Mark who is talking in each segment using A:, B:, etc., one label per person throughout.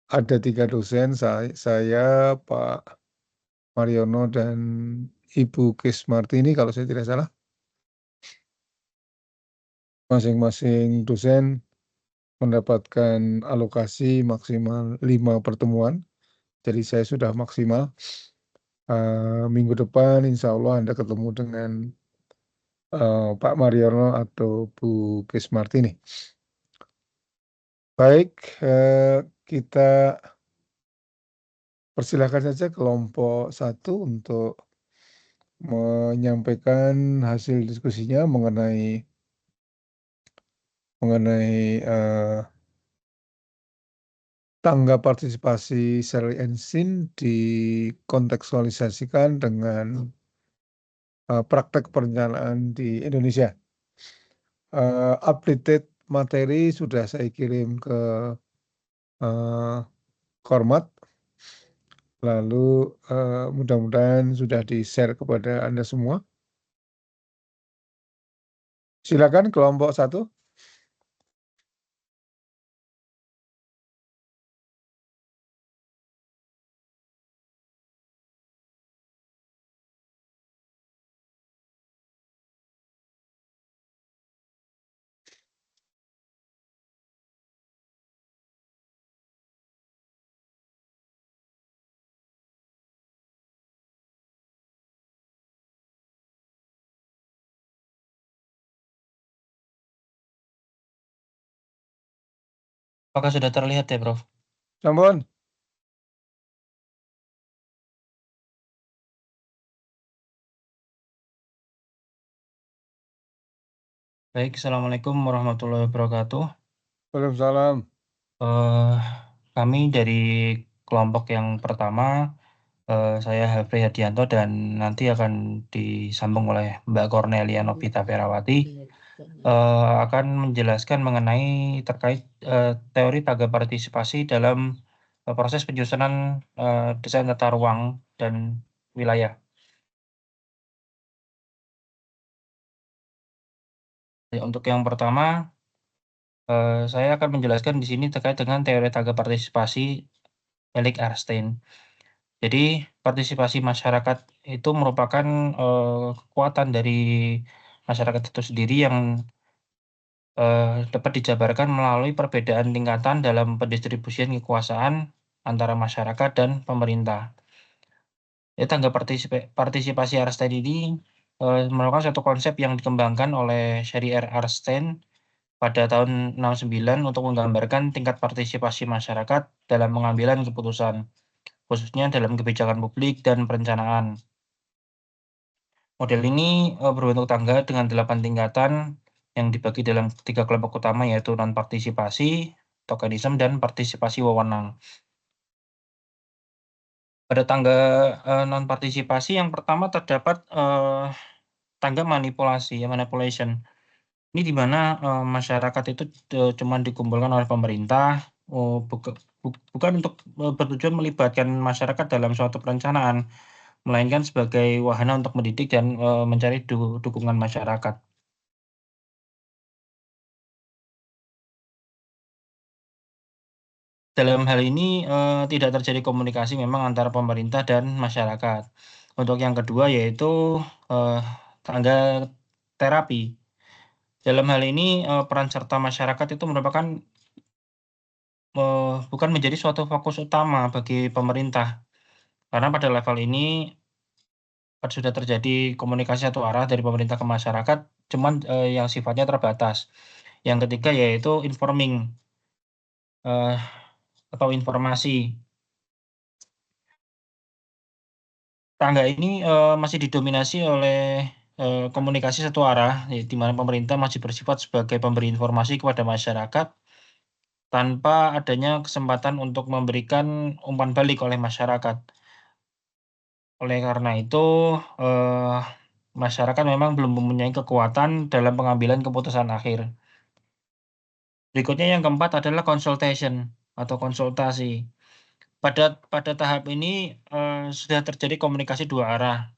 A: Ada 3 dosen, saya, Pak Mariono, dan Ibu Kismartini kalau saya tidak salah. Masing-masing dosen mendapatkan alokasi maksimal 5 pertemuan, jadi saya sudah maksimal. Minggu depan insya Allah Anda ketemu dengan Pak Mariono atau Bu Kismartini. Baik, kita persilahkan saja kelompok 1 untuk menyampaikan hasil diskusinya mengenai tangga partisipasi Sheryl Ensin dikontekstualisasikan dengan praktek perencanaan di Indonesia. Updated materi sudah saya kirim ke Kormat, lalu mudah-mudahan sudah di-share kepada Anda semua. Silakan kelompok 1.
B: Apakah sudah terlihat ya, Prof?
A: Sampun.
B: Baik, Assalamualaikum warahmatullahi wabarakatuh.
A: Waalaikumsalam.
B: Kami dari kelompok yang pertama, saya Hafri Hadianto, dan nanti akan disambung oleh Mbak Cornelia Novita Ferawati, akan menjelaskan mengenai terkait teori tangga partisipasi dalam proses penyusunan desain tata ruang dan wilayah. Untuk yang pertama, saya akan menjelaskan di sini terkait dengan teori tangga partisipasi milik Einstein. Jadi, partisipasi masyarakat itu merupakan kekuatan dari masyarakat itu sendiri yang dapat dijabarkan melalui perbedaan tingkatan dalam pendistribusian kekuasaan antara masyarakat dan pemerintah. Tangga partisipasi Einstein ini merupakan suatu konsep yang dikembangkan oleh Sheryl Einstein pada tahun 69 untuk menggambarkan tingkat partisipasi masyarakat dalam pengambilan keputusan, khususnya dalam kebijakan publik dan perencanaan. Model ini berbentuk tangga dengan 8 tingkatan yang dibagi dalam 3 kelompok utama, yaitu non-partisipasi, tokenisme, dan partisipasi wewenang. Pada tangga non-partisipasi yang pertama terdapat tangga manipulation. Ini di mana masyarakat itu cuma dikumpulkan oleh pemerintah, bukan untuk bertujuan melibatkan masyarakat dalam suatu perencanaan, melainkan sebagai wahana untuk mendidik dan mencari dukungan masyarakat. Dalam hal ini tidak terjadi komunikasi memang antara pemerintah dan masyarakat. Untuk yang kedua yaitu tangga terapi. Dalam hal ini peran serta masyarakat itu merupakan bukan menjadi suatu fokus utama bagi pemerintah, karena pada level ini sudah terjadi komunikasi satu arah dari pemerintah ke masyarakat, cuman yang sifatnya terbatas. Yang ketiga yaitu informing atau informasi. Tangga ini masih didominasi oleh komunikasi satu arah, di mana pemerintah masih bersifat sebagai pemberi informasi kepada masyarakat tanpa adanya kesempatan untuk memberikan umpan balik oleh masyarakat. Oleh karena itu, masyarakat memang belum mempunyai kekuatan dalam pengambilan keputusan akhir. Berikutnya yang keempat adalah consultation atau konsultasi. Pada tahap ini sudah terjadi komunikasi dua arah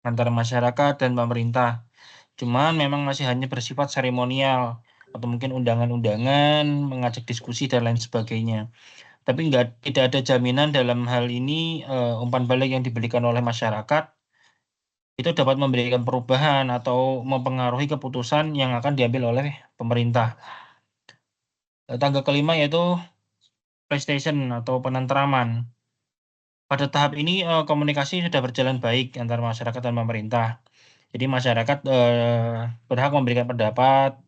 B: antara masyarakat dan pemerintah. Cuman memang masih hanya bersifat seremonial atau mungkin undangan-undangan, mengajak diskusi dan lain sebagainya. Tapi tidak ada jaminan dalam hal ini umpan balik yang diberikan oleh masyarakat itu dapat memberikan perubahan atau mempengaruhi keputusan yang akan diambil oleh pemerintah. Tangga kelima yaitu PlayStation atau penentraman. Pada tahap ini komunikasi sudah berjalan baik antara masyarakat dan pemerintah. Jadi masyarakat berhak memberikan pendapat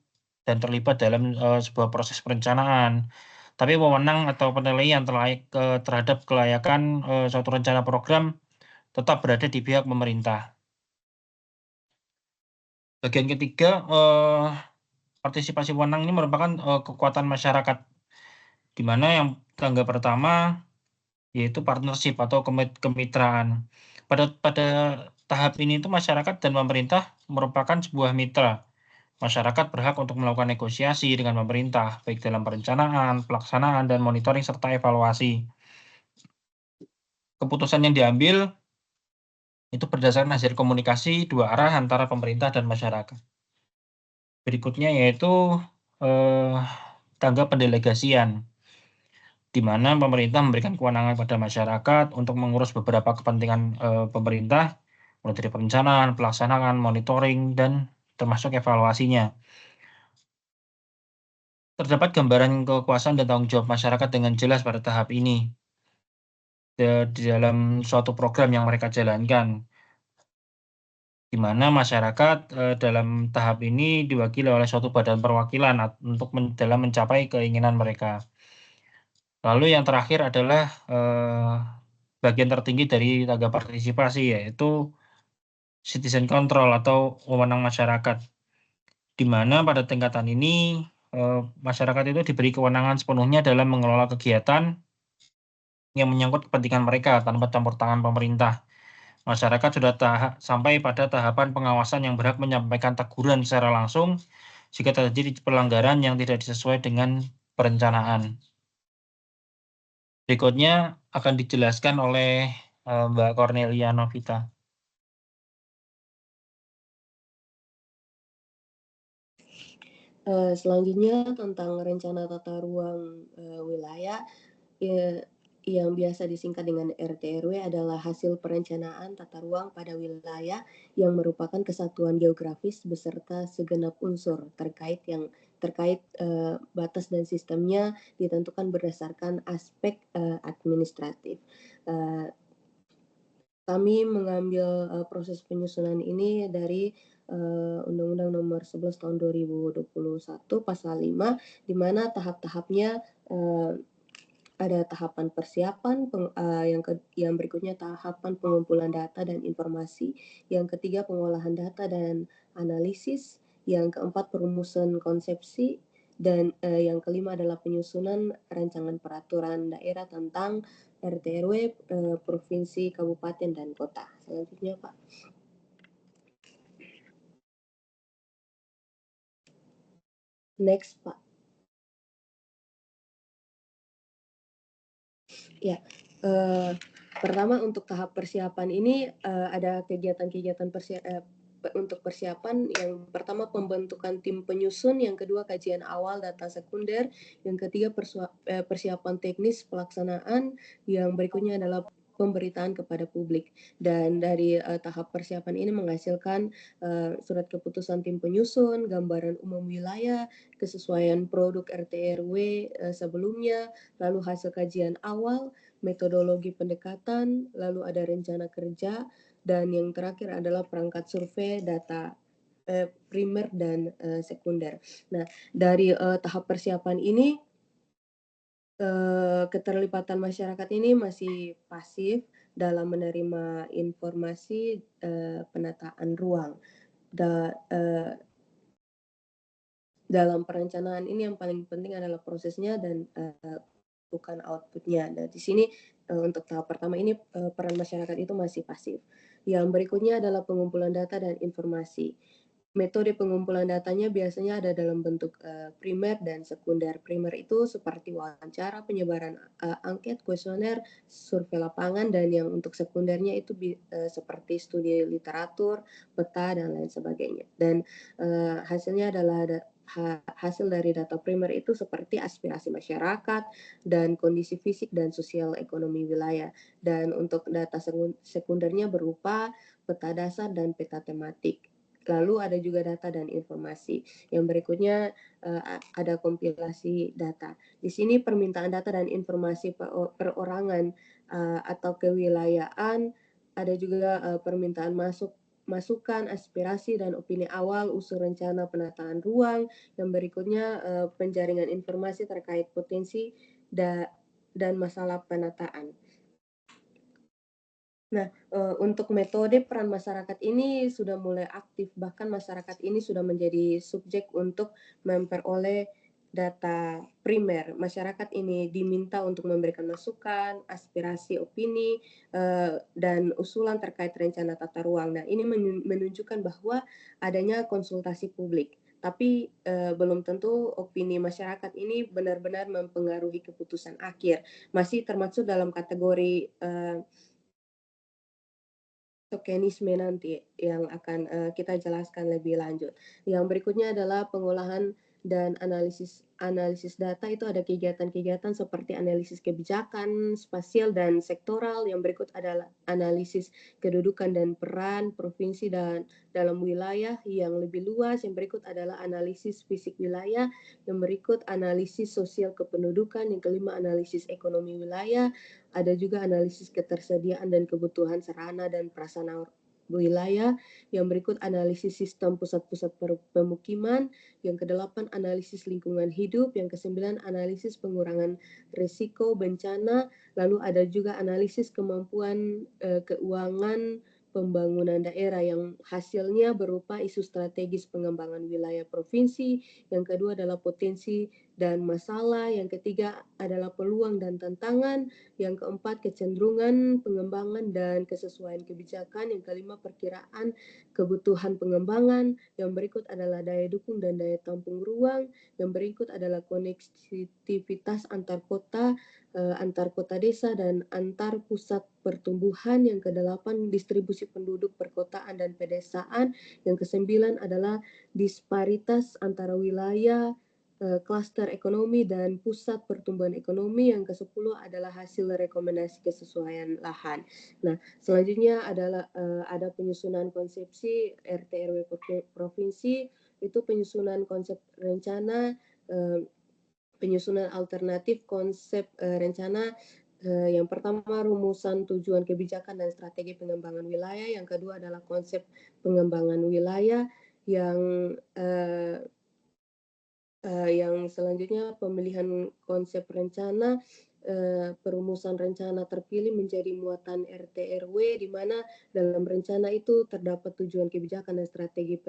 B: dan terlibat dalam sebuah proses perencanaan. Tapi wewenang atau penilaian terhadap kelayakan suatu rencana program tetap berada di pihak pemerintah. Bagian ketiga, partisipasi wewenang ini merupakan kekuatan masyarakat, di mana yang tangga pertama yaitu partnership atau kemitraan. Pada tahap ini itu masyarakat dan pemerintah merupakan sebuah mitra. Masyarakat berhak untuk melakukan negosiasi dengan pemerintah, baik dalam perencanaan, pelaksanaan, dan monitoring serta evaluasi. Keputusan yang diambil itu berdasarkan hasil komunikasi dua arah antara pemerintah dan masyarakat. Berikutnya yaitu tangga pendelegasian, di mana pemerintah memberikan kewenangan pada masyarakat untuk mengurus beberapa kepentingan pemerintah, mulai dari perencanaan, pelaksanaan, monitoring, dan termasuk evaluasinya. Terdapat gambaran kekuasaan dan tanggung jawab masyarakat dengan jelas pada tahap ini di dalam suatu program yang mereka jalankan, di mana masyarakat dalam tahap ini diwakili oleh suatu badan perwakilan untuk dalam mencapai keinginan mereka. Lalu yang terakhir adalah bagian tertinggi dari tangga partisipasi, yaitu citizen control atau wewenang masyarakat, di mana pada tingkatan ini masyarakat itu diberi kewenangan sepenuhnya dalam mengelola kegiatan yang menyangkut kepentingan mereka tanpa campur tangan pemerintah. Masyarakat sudah sampai pada tahapan pengawasan yang berhak menyampaikan teguran secara langsung jika terjadi pelanggaran yang tidak sesuai dengan perencanaan. Berikutnya akan dijelaskan oleh Mbak Cornelia Novita.
C: Selanjutnya tentang rencana tata ruang wilayah, yang biasa disingkat dengan RT/RW adalah hasil perencanaan tata ruang pada wilayah yang merupakan kesatuan geografis beserta segenap unsur terkait batas dan sistemnya ditentukan berdasarkan aspek administratif. Kami mengambil proses penyusunan ini dari Undang-Undang Nomor 11 Tahun 2021 Pasal 5, di mana tahap-tahapnya ada tahapan persiapan, yang berikutnya tahapan pengumpulan data dan informasi, yang ketiga pengolahan data dan analisis, yang keempat perumusan konsepsi, dan yang kelima adalah penyusunan rancangan peraturan daerah tentang RT/RW, provinsi, kabupaten, dan kota. Selanjutnya, Pak. Next, Pak. Ya, pertama untuk tahap persiapan ini ada kegiatan-kegiatan untuk persiapan. Yang pertama pembentukan tim penyusun, yang kedua kajian awal data sekunder, yang ketiga persiapan teknis pelaksanaan, yang berikutnya adalah pemberitaan kepada publik. Dan dari tahap persiapan ini menghasilkan surat keputusan tim penyusun, gambaran umum wilayah, kesesuaian produk RT/RW sebelumnya, lalu hasil kajian awal, metodologi pendekatan, lalu ada rencana kerja, dan yang terakhir adalah perangkat survei data primer dan sekunder. Nah, dari tahap persiapan ini, keterlibatan masyarakat ini masih pasif dalam menerima informasi penataan ruang. Dalam perencanaan ini yang paling penting adalah prosesnya dan bukan outputnya. Nah, di sini untuk tahap pertama ini peran masyarakat itu masih pasif. Yang berikutnya adalah pengumpulan data dan informasi. Metode pengumpulan datanya biasanya ada dalam bentuk primer dan sekunder. Primer itu seperti wawancara, penyebaran angket, kuesioner, survei lapangan, dan yang untuk sekundernya itu seperti studi literatur, peta, dan lain sebagainya. Dan hasilnya adalah hasil dari data primer itu seperti aspirasi masyarakat dan kondisi fisik dan sosial ekonomi wilayah. Dan untuk data sekundernya berupa peta dasar dan peta tematik. Lalu ada juga data dan informasi. Yang berikutnya ada kompilasi data. Di sini permintaan data dan informasi perorangan atau kewilayahan, ada juga permintaan masukan, aspirasi, dan opini awal, usul rencana penataan ruang. Yang berikutnya penjaringan informasi terkait potensi dan masalah penataan. Nah, untuk metode peran masyarakat ini sudah mulai aktif, bahkan masyarakat ini sudah menjadi subjek untuk memperoleh data primer. Masyarakat ini diminta untuk memberikan masukan, aspirasi, opini, dan usulan terkait rencana tata ruang. Nah, ini menunjukkan bahwa adanya konsultasi publik. Tapi belum tentu opini masyarakat ini benar-benar mempengaruhi keputusan akhir. Masih termasuk dalam kategori tokenisme nanti yang akan kita jelaskan lebih lanjut. Yang berikutnya adalah pengolahan dan analisis data. Itu ada kegiatan-kegiatan seperti analisis kebijakan, spasial dan sektoral. Yang berikut adalah analisis kedudukan dan peran provinsi dan dalam wilayah yang lebih luas. Yang berikut adalah analisis fisik wilayah. Yang berikut analisis sosial kependudukan. Yang kelima analisis ekonomi wilayah. Ada juga analisis ketersediaan dan kebutuhan sarana dan prasarana wilayah. Yang berikut analisis sistem pusat-pusat pemukiman. Yang kedelapan analisis lingkungan hidup. Yang kesembilan analisis pengurangan risiko bencana. Lalu ada juga analisis kemampuan keuangan pembangunan daerah yang hasilnya berupa isu strategis pengembangan wilayah provinsi. Yang kedua adalah potensi dan masalah. Yang ketiga adalah peluang dan tantangan. Yang keempat kecenderungan pengembangan dan kesesuaian kebijakan. Yang kelima perkiraan kebutuhan pengembangan. Yang berikut adalah daya dukung dan daya tampung ruang. Yang berikut adalah konektivitas antar kota desa dan antar pusat pertumbuhan. Yang kedelapan distribusi penduduk perkotaan dan pedesaan. Yang kesembilan adalah disparitas antara wilayah, klaster ekonomi dan pusat pertumbuhan ekonomi. Yang ke-10 adalah hasil rekomendasi kesesuaian lahan. Nah, selanjutnya adalah ada penyusunan konsepsi RT RW provinsi. Itu penyusunan konsep rencana, penyusunan alternatif konsep rencana. Yang pertama rumusan tujuan kebijakan dan strategi pengembangan wilayah. Yang kedua adalah konsep pengembangan wilayah. Yang selanjutnya pemilihan konsep rencana, perumusan rencana terpilih menjadi muatan RT RW, di mana dalam rencana itu terdapat tujuan kebijakan dan strategi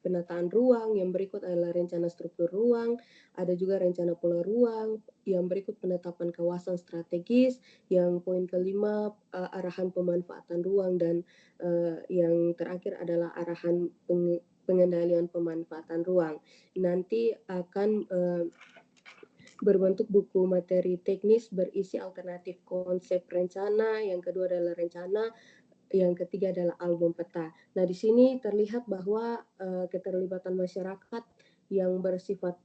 C: penataan ruang. Yang berikut adalah rencana struktur ruang, ada juga rencana pola ruang. Yang berikut penetapan kawasan strategis. Yang poin kelima arahan pemanfaatan ruang, dan yang terakhir adalah arahan pengendalian pemanfaatan ruang. Nanti akan berbentuk buku materi teknis berisi alternatif konsep rencana. Yang kedua adalah rencana. Yang ketiga adalah album peta. Nah, di sini terlihat bahwa keterlibatan masyarakat yang bersifat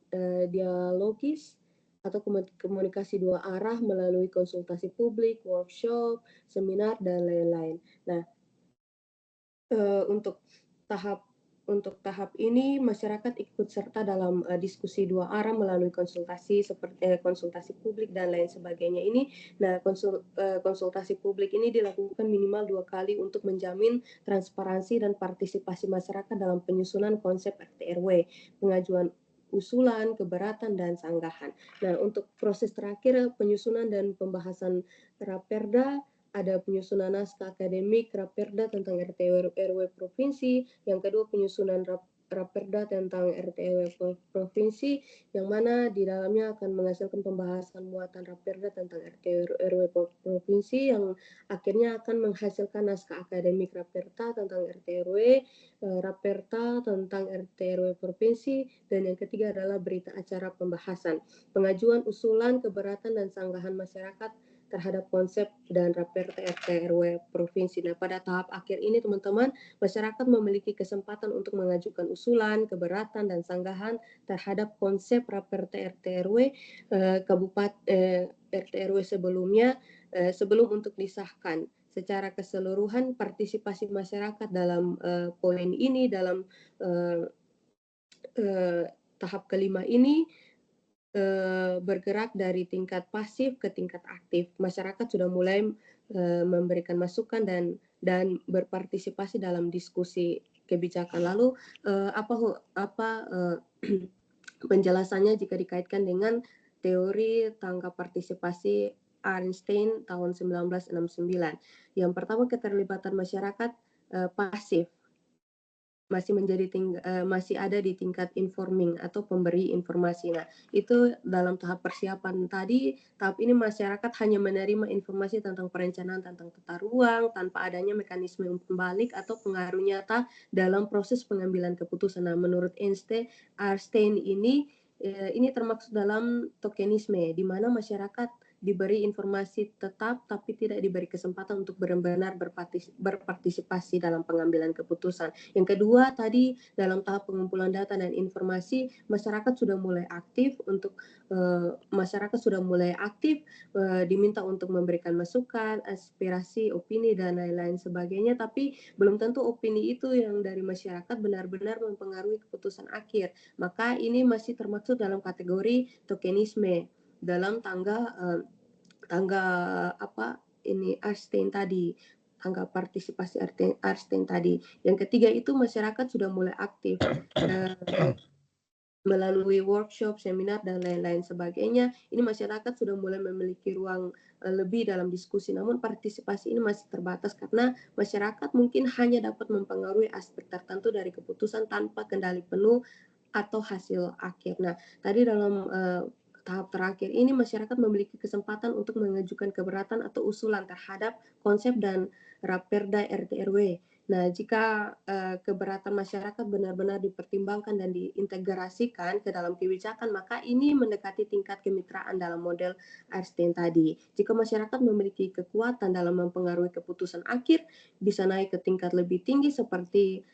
C: dialogis atau komunikasi dua arah melalui konsultasi publik, workshop, seminar, dan lain-lain. Nah, untuk tahap ini masyarakat ikut serta dalam diskusi dua arah melalui konsultasi seperti konsultasi publik dan lain sebagainya ini. Nah, konsultasi publik ini dilakukan minimal 2 kali untuk menjamin transparansi dan partisipasi masyarakat dalam penyusunan konsep RT RW, pengajuan usulan, keberatan, dan sanggahan. Nah, untuk proses terakhir penyusunan dan pembahasan Raperda, ada penyusunan naskah akademik Raperda tentang RT RW provinsi. Yang kedua penyusunan Raperda tentang RT RW provinsi, yang mana di dalamnya akan menghasilkan pembahasan muatan Raperda tentang RT RW provinsi, yang akhirnya akan menghasilkan naskah akademik Raperda tentang RT RW, Raperda tentang RT RW provinsi, dan yang ketiga adalah berita acara pembahasan, pengajuan usulan, keberatan, dan sanggahan masyarakat terhadap konsep dan Raperda RT RW provinsi. Nah, pada tahap akhir ini teman-teman, masyarakat memiliki kesempatan untuk mengajukan usulan, keberatan, dan sanggahan terhadap konsep Raperda RT RW RT RW sebelumnya sebelum untuk disahkan. Secara keseluruhan partisipasi masyarakat dalam poin ini, dalam tahap kelima ini bergerak dari tingkat pasif ke tingkat aktif. Masyarakat sudah mulai memberikan masukan dan berpartisipasi dalam diskusi kebijakan. Lalu penjelasannya jika dikaitkan dengan teori tangga partisipasi Einstein tahun 1969. Yang pertama, keterlibatan masyarakat pasif masih ada di tingkat informing atau pemberi informasi. Nah, itu dalam tahap persiapan tadi, tahap ini masyarakat hanya menerima informasi tentang perencanaan tentang tata ruang tanpa adanya mekanisme pembalik atau pengaruh nyata dalam proses pengambilan keputusan. Nah, menurut Einstein ini termaksud dalam tokenisme, di mana masyarakat diberi informasi tetap tapi tidak diberi kesempatan untuk benar-benar berpartisipasi dalam pengambilan keputusan. Yang kedua tadi, dalam tahap pengumpulan data dan informasi, masyarakat sudah mulai aktif diminta untuk memberikan masukan, aspirasi, opini, dan lain-lain sebagainya, tapi belum tentu opini itu yang dari masyarakat benar-benar mempengaruhi keputusan akhir. Maka ini masih termasuk dalam kategori tokenisme dalam tangga Einstein tadi, tangga partisipasi Einstein tadi. Yang ketiga itu masyarakat sudah mulai aktif melalui workshop, seminar, dan lain-lain sebagainya. Ini masyarakat sudah mulai memiliki ruang lebih dalam diskusi, namun partisipasi ini masih terbatas karena masyarakat mungkin hanya dapat mempengaruhi aspek tertentu dari keputusan tanpa kendali penuh atau hasil akhir. Nah, tadi dalam tahap terakhir ini masyarakat memiliki kesempatan untuk mengajukan keberatan atau usulan terhadap konsep dan Raperda RT RW. Nah, jika keberatan masyarakat benar-benar dipertimbangkan dan diintegrasikan ke dalam kebijakan, maka ini mendekati tingkat kemitraan dalam model Einstein tadi. Jika masyarakat memiliki kekuatan dalam mempengaruhi keputusan akhir, bisa naik ke tingkat lebih tinggi seperti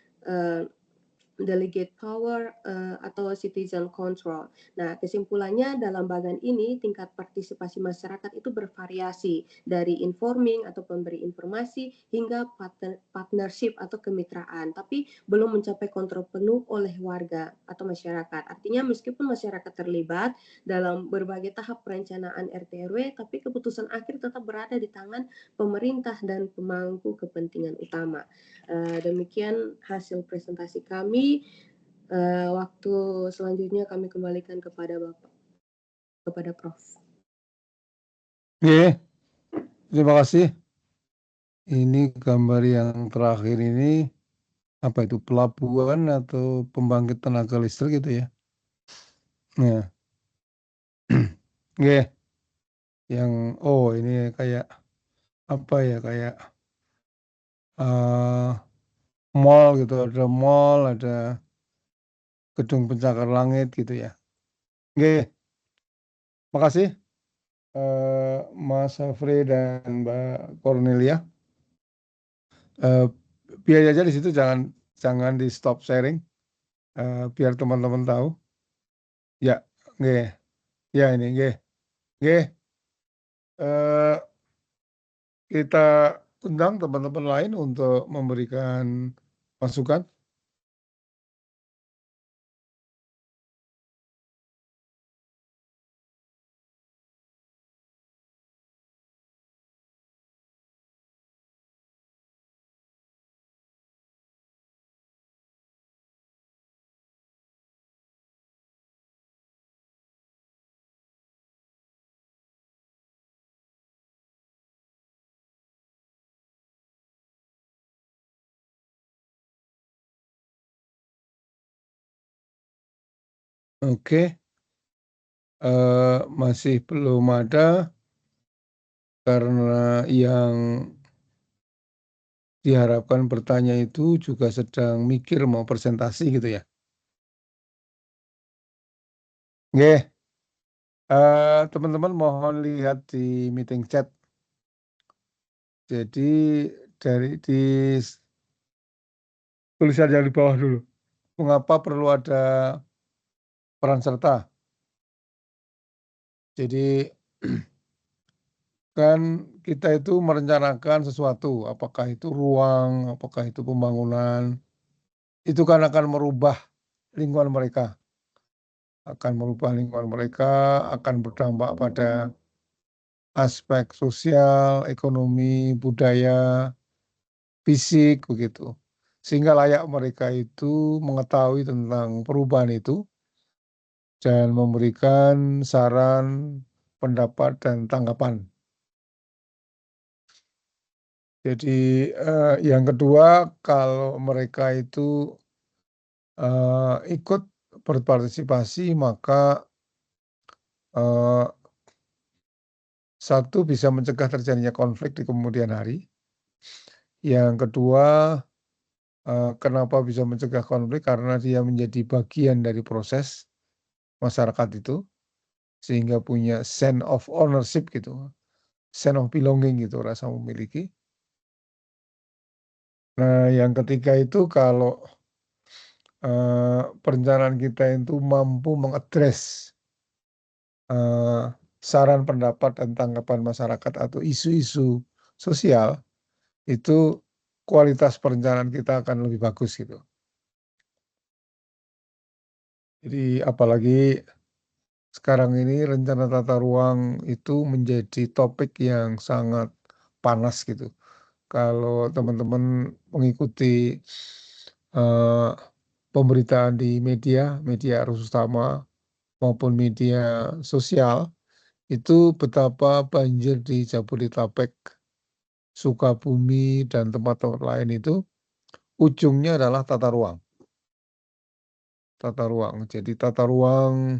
C: delegate power atau citizen control. Nah, kesimpulannya dalam bagian ini tingkat partisipasi masyarakat itu bervariasi dari informing atau pemberi informasi hingga partnership atau kemitraan, tapi belum mencapai kontrol penuh oleh warga atau masyarakat. Artinya meskipun masyarakat terlibat dalam berbagai tahap perencanaan RT RW, tapi keputusan akhir tetap berada di tangan pemerintah dan pemangku kepentingan utama. Demikian hasil presentasi kami. Waktu selanjutnya kami kembalikan kepada Bapak, kepada Prof.
A: Oke, terima kasih. Ini gambar yang terakhir ini apa itu, pelabuhan atau pembangkit tenaga listrik gitu ya. Nah, oke, yang ini kayak apa ya, kayak mall gitu, ada mall, ada gedung pencakar langit gitu ya. Oke, makasih Mas Afri dan Mbak Cornelia. Biar aja di situ, jangan di stop sharing, biar teman-teman tahu. Ya, oke. Ya ini, oke. Kita undang teman-teman lain untuk memberikan masukan. Oke, masih belum ada karena yang diharapkan bertanya itu juga sedang mikir mau presentasi gitu ya. Oke, teman-teman mohon lihat di meeting chat Jadi dari tulisan yang di bawah dulu. Mengapa perlu ada peran serta? Jadi kan kita itu merencanakan sesuatu, apakah itu ruang, apakah itu pembangunan, itu kan akan merubah lingkungan mereka, akan berdampak pada aspek sosial, ekonomi, budaya, fisik, begitu. Sehingga layak mereka itu mengetahui tentang perubahan itu dan memberikan saran, pendapat, dan tanggapan. Jadi, yang kedua, kalau mereka itu, ikut berpartisipasi, maka, eee, satu bisa mencegah terjadinya konflik di kemudian hari. Yang kedua, kenapa bisa mencegah konflik, karena dia menjadi bagian dari proses masyarakat itu, sehingga punya sense of ownership gitu, sense of belonging gitu, rasa memiliki. Nah, yang ketiga itu kalau, perencanaan kita itu mampu mengadres, saran, pendapat, dan tanggapan masyarakat atau isu-isu sosial, itu kualitas perencanaan kita akan lebih bagus gitu. Jadi apalagi sekarang ini rencana tata ruang itu menjadi topik yang sangat panas gitu. Kalau teman-teman mengikuti, eee, pemberitaan di media arus utama maupun media sosial, itu betapa banjir di Jabodetabek, Sukabumi, dan tempat-tempat lain itu ujungnya adalah tata ruang. Jadi tata ruang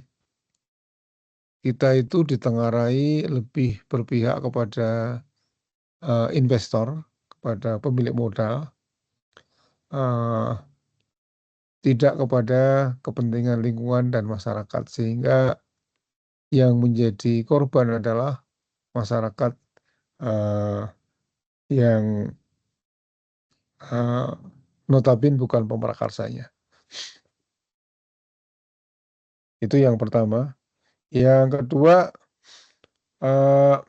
A: kita itu ditengarai lebih berpihak kepada, investor, kepada pemilik modal, eee, tidak kepada kepentingan lingkungan dan masyarakat. Sehingga yang menjadi korban adalah masyarakat, eee, yang, eee, notabene bukan pemrakarsanya. Itu yang pertama. Yang kedua, eee,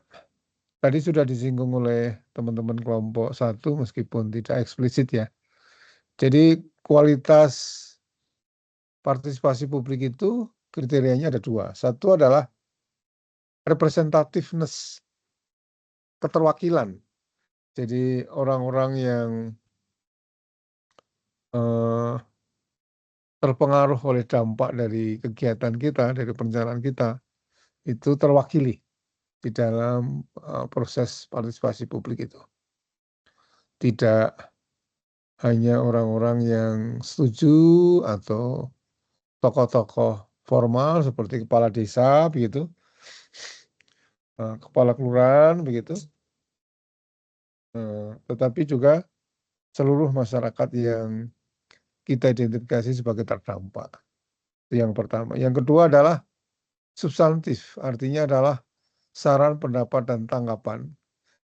A: tadi sudah disinggung oleh teman-teman kelompok 1 meskipun tidak eksplisit ya. Jadi kualitas partisipasi publik itu kriterianya ada 2. Satu adalah representativeness, keterwakilan. Jadi orang-orang yang, eee, terpengaruh oleh dampak dari kegiatan kita, dari perencanaan kita, itu terwakili di dalam, proses partisipasi publik itu. Tidak hanya orang-orang yang setuju atau tokoh-tokoh formal seperti kepala desa begitu, kepala kelurahan begitu, tetapi juga seluruh masyarakat yang kita identifikasi sebagai terdampak. Itu yang pertama. Yang kedua adalah substantif, artinya adalah saran, pendapat, dan tanggapan.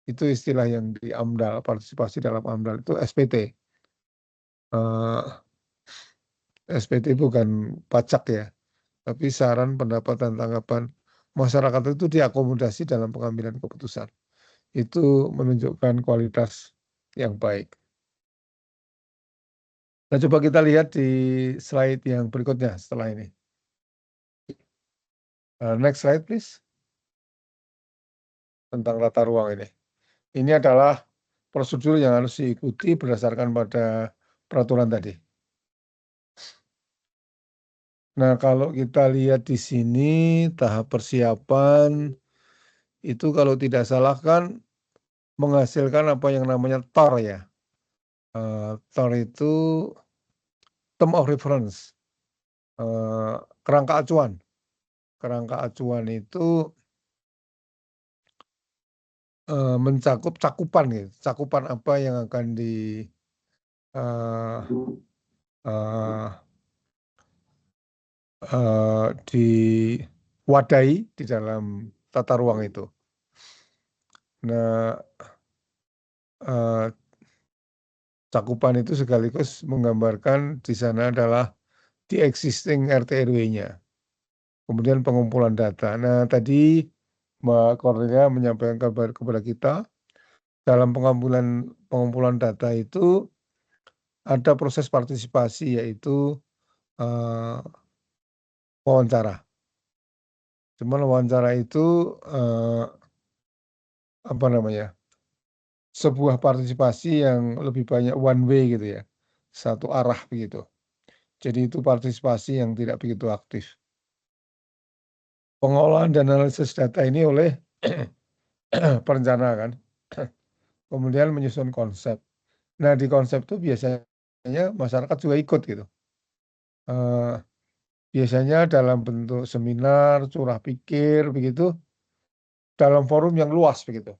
A: Itu istilah yang di AMDAL, partisipasi dalam AMDAL itu SPT. SPT bukan pajak ya, tapi saran, pendapat, dan tanggapan masyarakat itu diakomodasi dalam pengambilan keputusan. Itu menunjukkan kualitas yang baik. Nah, coba kita lihat di slide yang berikutnya setelah ini. Next slide please. Tentang tata ruang ini. Ini adalah prosedur yang harus diikuti berdasarkan pada peraturan tadi. Nah, kalau kita lihat di sini tahap persiapan itu kalau tidak salah kan menghasilkan apa yang namanya TOR ya. TOR itu term of reference, kerangka acuan. Kerangka acuan itu, mencakup cakupan gitu, cakupan apa yang akan eee eee diwadahi di dalam tata ruang itu. Nah, cakupan itu sekaligus menggambarkan di sana adalah the existing RT RW-nya. Kemudian pengumpulan data. Nah, tadi Mbak Cornelia menyampaikan kabar kepada kita, dalam pengumpulan data itu ada proses partisipasi, yaitu wawancara. Cuman wawancara itu apa namanya, sebuah partisipasi yang lebih banyak one way gitu ya, satu arah begitu. Jadi itu partisipasi yang tidak begitu aktif. Pengolahan dan analisis data ini oleh perencana kan, kemudian menyusun konsep. Nah, di konsep itu biasanya masyarakat juga ikut gitu. Biasanya dalam bentuk seminar, curah pikir begitu, dalam forum yang luas begitu.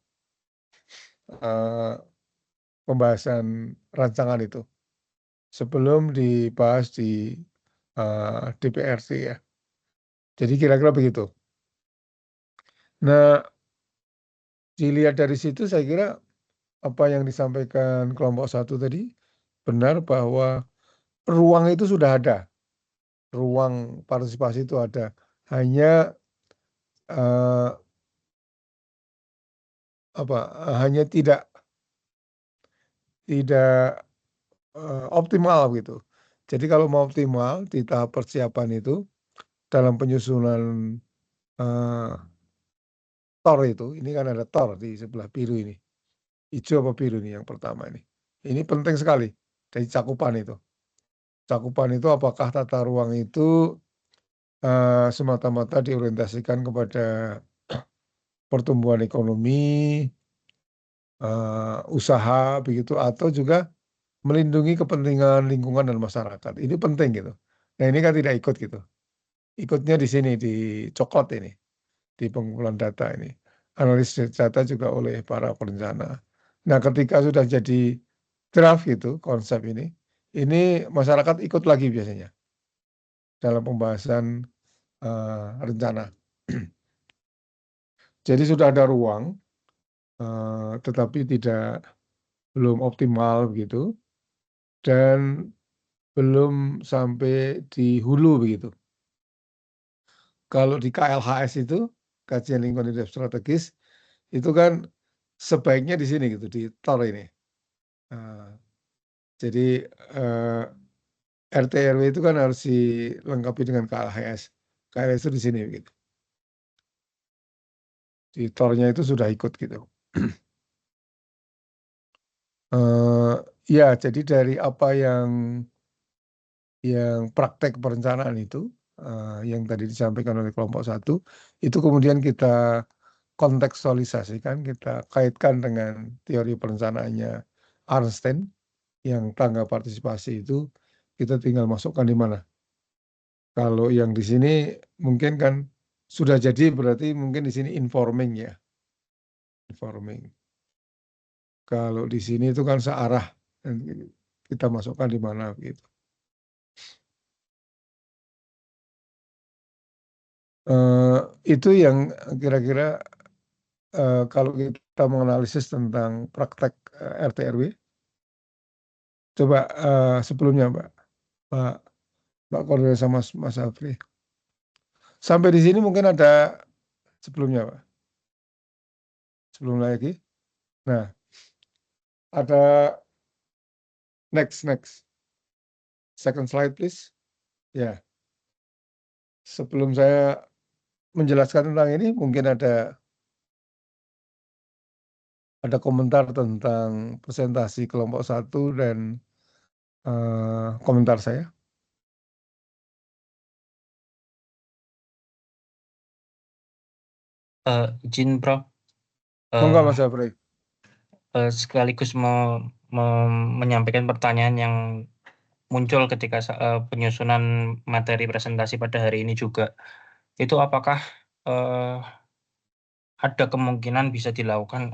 A: Pembahasan rancangan itu sebelum dibahas di DPRD ya. Jadi kira-kira begitu. Nah, dilihat dari situ saya kira apa yang disampaikan kelompok 1 tadi benar, bahwa ruang itu sudah ada. Ruang partisipasi itu ada. Hanya hanya tidak optimal gitu. Jadi kalau mau optimal di tahap persiapan itu dalam penyusunan TOR itu, ini kan ada TOR di sebelah biru ini. Hijau apa biru nih yang pertama ini. Ini penting sekali dari cakupan itu. Cakupan itu apakah tata ruang itu semata-mata diorientasikan kepada pertumbuhan ekonomi, usaha begitu, atau juga melindungi kepentingan lingkungan dan masyarakat. Ini penting gitu. Nah, ini kan tidak ikut gitu. Ikutnya di sini, di coklat ini, di pengumpulan data ini. Analisis data juga oleh para perencana. Nah, ketika sudah jadi draft gitu konsep ini masyarakat ikut lagi biasanya dalam pembahasan rencana. Jadi sudah ada ruang, tetapi belum optimal begitu, dan belum sampai di hulu begitu. Kalau di KLHS itu, kajian lingkungan hidup strategis, itu kan sebaiknya di sini gitu, di TOR ini. Jadi RT RW itu kan harus dilengkapi dengan KLHS. KLHS itu di sini gitu. Di TOR-nya itu sudah ikut gitu. Ya, jadi dari apa yang praktek perencanaan itu, yang tadi disampaikan oleh kelompok 1, itu kemudian kita kontekstualisasikan, kita kaitkan dengan teori perencanaannya Arnstein, yang tangga partisipasi itu kita tinggal masukkan di mana. Kalau yang di sini mungkin kan sudah jadi, berarti mungkin di sini informing ya. Informing. Kalau di sini itu kan searah, kita masukkan di mana gitu. Itu yang kira-kira kalau kita menganalisis tentang praktek RT RW. Coba sebelumnya Mbak Cornelia sama Mas Afri. Sampai di sini mungkin ada sebelumnya, Pak. Sebelum lagi. Nah, ada next. Second slide please. Ya. Sebelum saya menjelaskan tentang ini, mungkin ada komentar tentang presentasi kelompok 1 dan komentar saya.
B: Izin Prof.
A: Monggo Mas Afri.
B: Sekaligus menyampaikan pertanyaan yang muncul ketika penyusunan materi presentasi pada hari ini juga. Itu apakah ada kemungkinan bisa dilakukan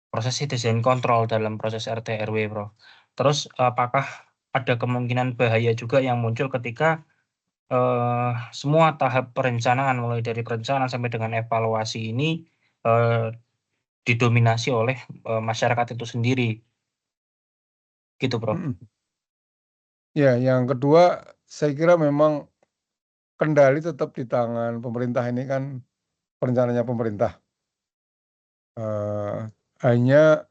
B: proses citizen control dalam proses RT RW, Prof. Terus apakah ada kemungkinan bahaya juga yang muncul ketika semua tahap perencanaan mulai dari perencanaan sampai dengan evaluasi ini didominasi oleh masyarakat itu sendiri, gitu, Prof.
A: Ya, yang kedua, saya kira memang kendali tetap di tangan pemerintah. Ini kan perencanaannya pemerintah. Hanya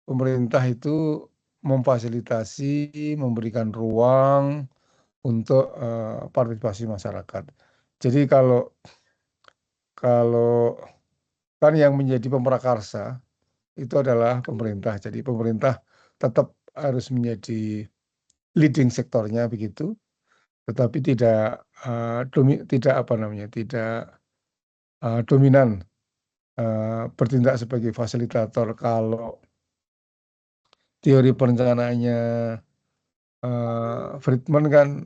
A: pemerintah itu memfasilitasi, memberikan ruang untuk partisipasi masyarakat. Jadi kalau kan yang menjadi pemrakarsa itu adalah pemerintah. Jadi pemerintah tetap harus menjadi leading sektornya begitu, tetapi tidak tidak dominan bertindak sebagai fasilitator. Kalau teori perencanaannya Friedman kan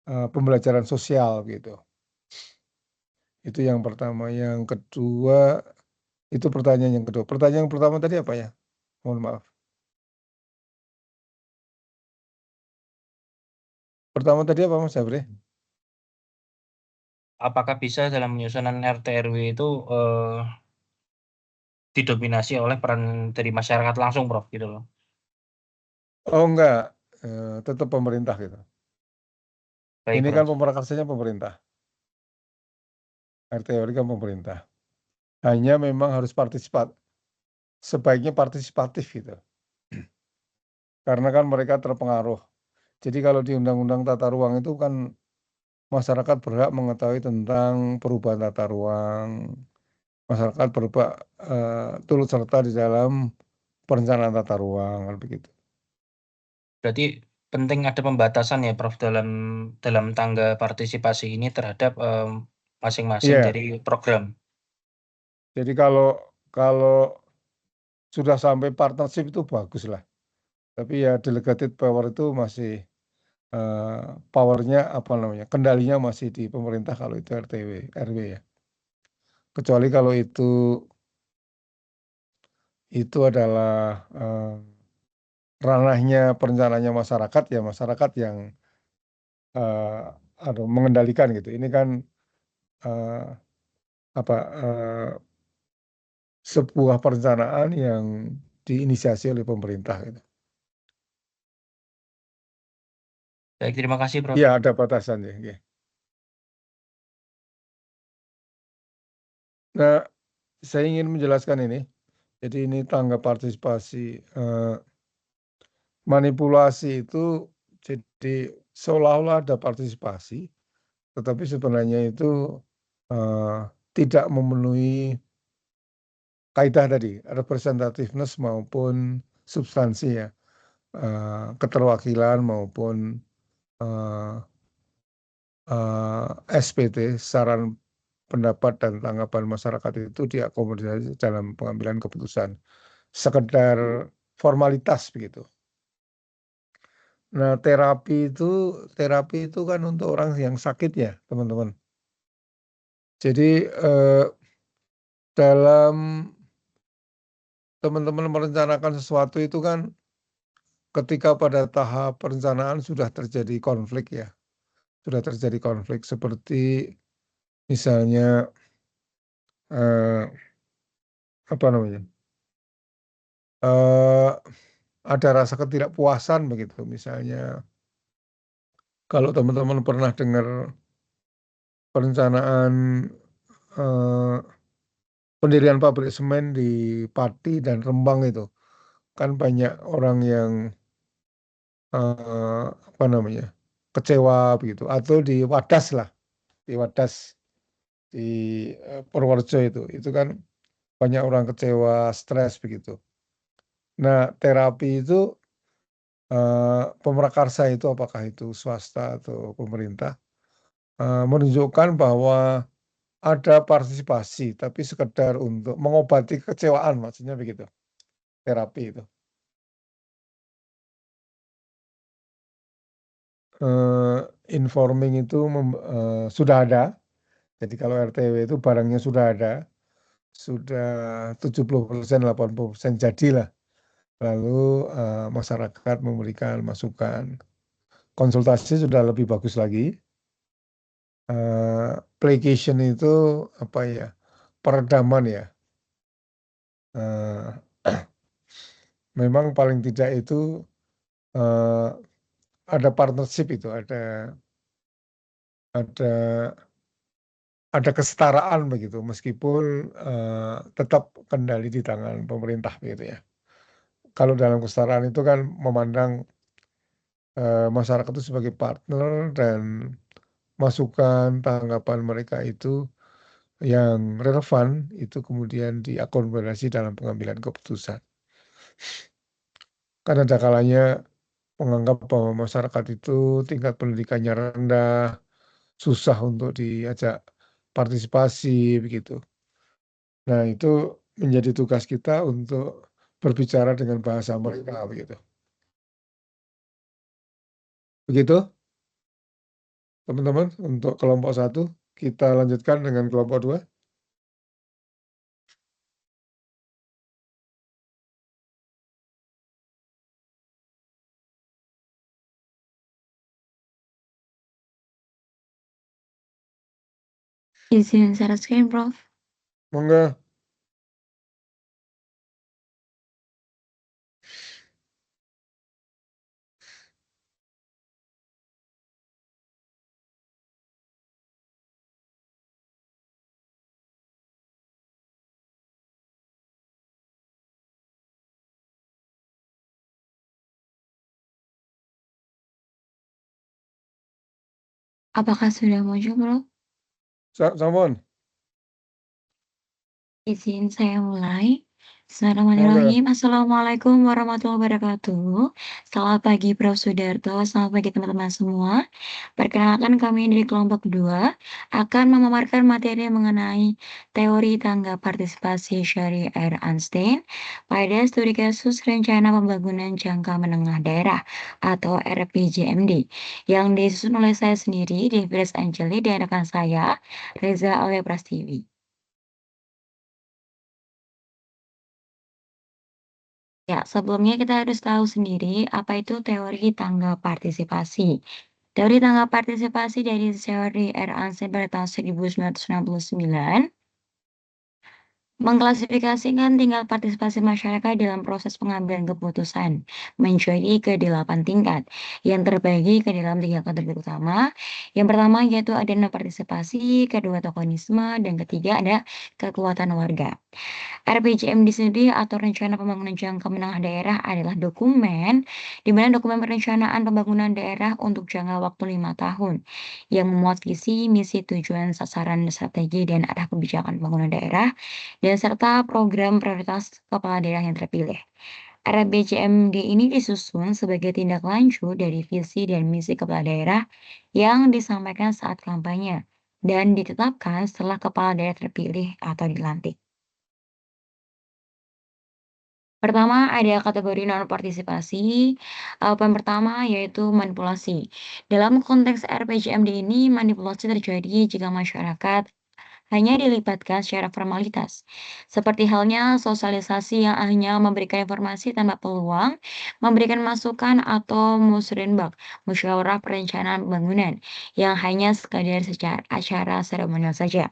A: pembelajaran sosial gitu. Itu yang pertama. Yang kedua, itu pertanyaan yang kedua. Pertanyaan yang pertama tadi apa ya? Mohon maaf. Pertama tadi apa Mas Jabri?
B: Apakah bisa dalam penyusunan RT RW itu didominasi oleh peran dari masyarakat langsung, Prof, gitu loh.
A: Oh enggak, tetap pemerintah gitu.
B: Baik,
A: Ini
B: Prof.
A: kan pemerakarsanya pemerintah. RT RW kan pemerintah. Hanya memang harus sebaiknya partisipatif gitu. Karena kan mereka terpengaruh. Jadi kalau di Undang-Undang Tata Ruang itu kan masyarakat berhak mengetahui tentang perubahan tata ruang. Masyarakat turut serta di dalam perencanaan tata ruang, kan begitu.
B: Berarti penting ada pembatasan ya, Prof, dalam tangga partisipasi ini terhadap masing-masing
A: Iya,
B: dari program.
A: jadi kalau sudah sampai partnership itu bagus lah. Tapi ya delegated power itu masih powernya kendalinya masih di pemerintah kalau itu RW ya. Kecuali kalau itu adalah ranahnya perencanaannya masyarakat, ya masyarakat yang mengendalikan gitu. Ini kan eh, sebuah perencanaan yang diinisiasi oleh pemerintah gitu.
B: Baik, terima kasih, Prof.
A: Iya, ada batasannya. Ya. Nah, saya ingin menjelaskan ini. Jadi ini tangga partisipasi. Manipulasi itu jadi seolah-olah ada partisipasi, tetapi sebenarnya itu tidak memenuhi kaidah tadi, representativeness maupun substansi ya, keterwakilan maupun SPT, saran pendapat dan tanggapan masyarakat itu diakomodasi dalam pengambilan keputusan. Sekedar formalitas begitu. Nah, terapi itu kan untuk orang yang sakit ya, teman-teman. Jadi dalam teman-teman merencanakan sesuatu itu kan ketika pada tahap perencanaan sudah terjadi konflik ya. Sudah terjadi konflik seperti misalnya apa namanya? Ada rasa ketidakpuasan begitu. Misalnya kalau teman-teman pernah dengar perencanaan pendirian pabrik semen di Pati dan Rembang itu, kan banyak orang yang kecewa begitu. Atau di Wadas lah, di Wadas di Purworejo itu kan banyak orang kecewa, stres begitu. Nah, terapi itu pemrakarsa itu apakah itu swasta atau pemerintah menunjukkan bahwa ada partisipasi, tapi sekedar untuk mengobati kekecewaan, maksudnya begitu, terapi itu. Informing itu sudah ada, jadi kalau RTW itu barangnya sudah ada, sudah 70%, 80% jadilah. Lalu masyarakat memberikan masukan. Konsultasi sudah lebih bagus lagi. Placation itu peredaman ya. memang paling tidak itu ada partnership itu, ada kesetaraan begitu, meskipun tetap kendali di tangan pemerintah begitu ya. Kalau dalam kesetaraan itu kan memandang masyarakat itu sebagai partner dan masukan, tanggapan mereka itu yang relevan, itu kemudian diakomodasi dalam pengambilan keputusan. Kan ada kalanya menganggap bahwa masyarakat itu tingkat pendidikannya rendah, susah untuk diajak partisipasi begitu. Nah, itu menjadi tugas kita untuk berbicara dengan bahasa mereka begitu. Begitu, teman-teman, untuk kelompok 1. Kita lanjutkan dengan kelompok 2.
D: Izin share screen, Prof.
A: Monggo.
D: Apakah sudah muncul, Prof?
A: Sampun.
D: Izin saya mulai. Bismillahirrahmanirrahim. Assalamualaikum warahmatullahi wabarakatuh. Selamat pagi, Prof. Sudarto. Selamat pagi, teman-teman semua. Perkenalkan, kami dari kelompok 2 akan memaparkan materi mengenai teori tangga partisipasi Shari-R Einstein pada studi kasus rencana pembangunan jangka menengah daerah atau RPJMD yang disusun oleh saya sendiri, Davis Angeli, dan rekan saya, Reza Aulia Prastiwi. Ya, sebelumnya kita harus tahu sendiri apa itu teori tangga partisipasi. Teori tangga partisipasi dari Shari-R Einstein pada tahun 1969 mengklasifikasikan tingkat partisipasi masyarakat dalam proses pengambilan keputusan menjadi ke-8 tingkat yang terbagi ke dalam 3 kategori utama. Yang pertama yaitu adanya partisipasi, kedua tokenisme, dan ketiga ada kekuatan warga. RPJMD sendiri atau Rencana Pembangunan Jangka Menengah Daerah adalah dokumen di mana dokumen perencanaan pembangunan daerah untuk jangka waktu 5 tahun yang memuat visi, misi, tujuan, sasaran, strategi, dan arah kebijakan pembangunan daerah dan serta program prioritas kepala daerah yang terpilih. RPJMD ini disusun sebagai tindak lanjut dari visi dan misi kepala daerah yang disampaikan saat kampanye dan ditetapkan setelah kepala daerah terpilih atau dilantik. Pertama, ada kategori non-partisipasi. Yang pertama yaitu manipulasi. Dalam konteks RPJMD ini, manipulasi terjadi jika masyarakat hanya dilibatkan secara formalitas. Seperti halnya sosialisasi yang hanya memberikan informasi tanpa peluang, memberikan masukan atau musrenbak, musyawarah perencanaan pembangunan, yang hanya sekadar secara acara seremonial saja.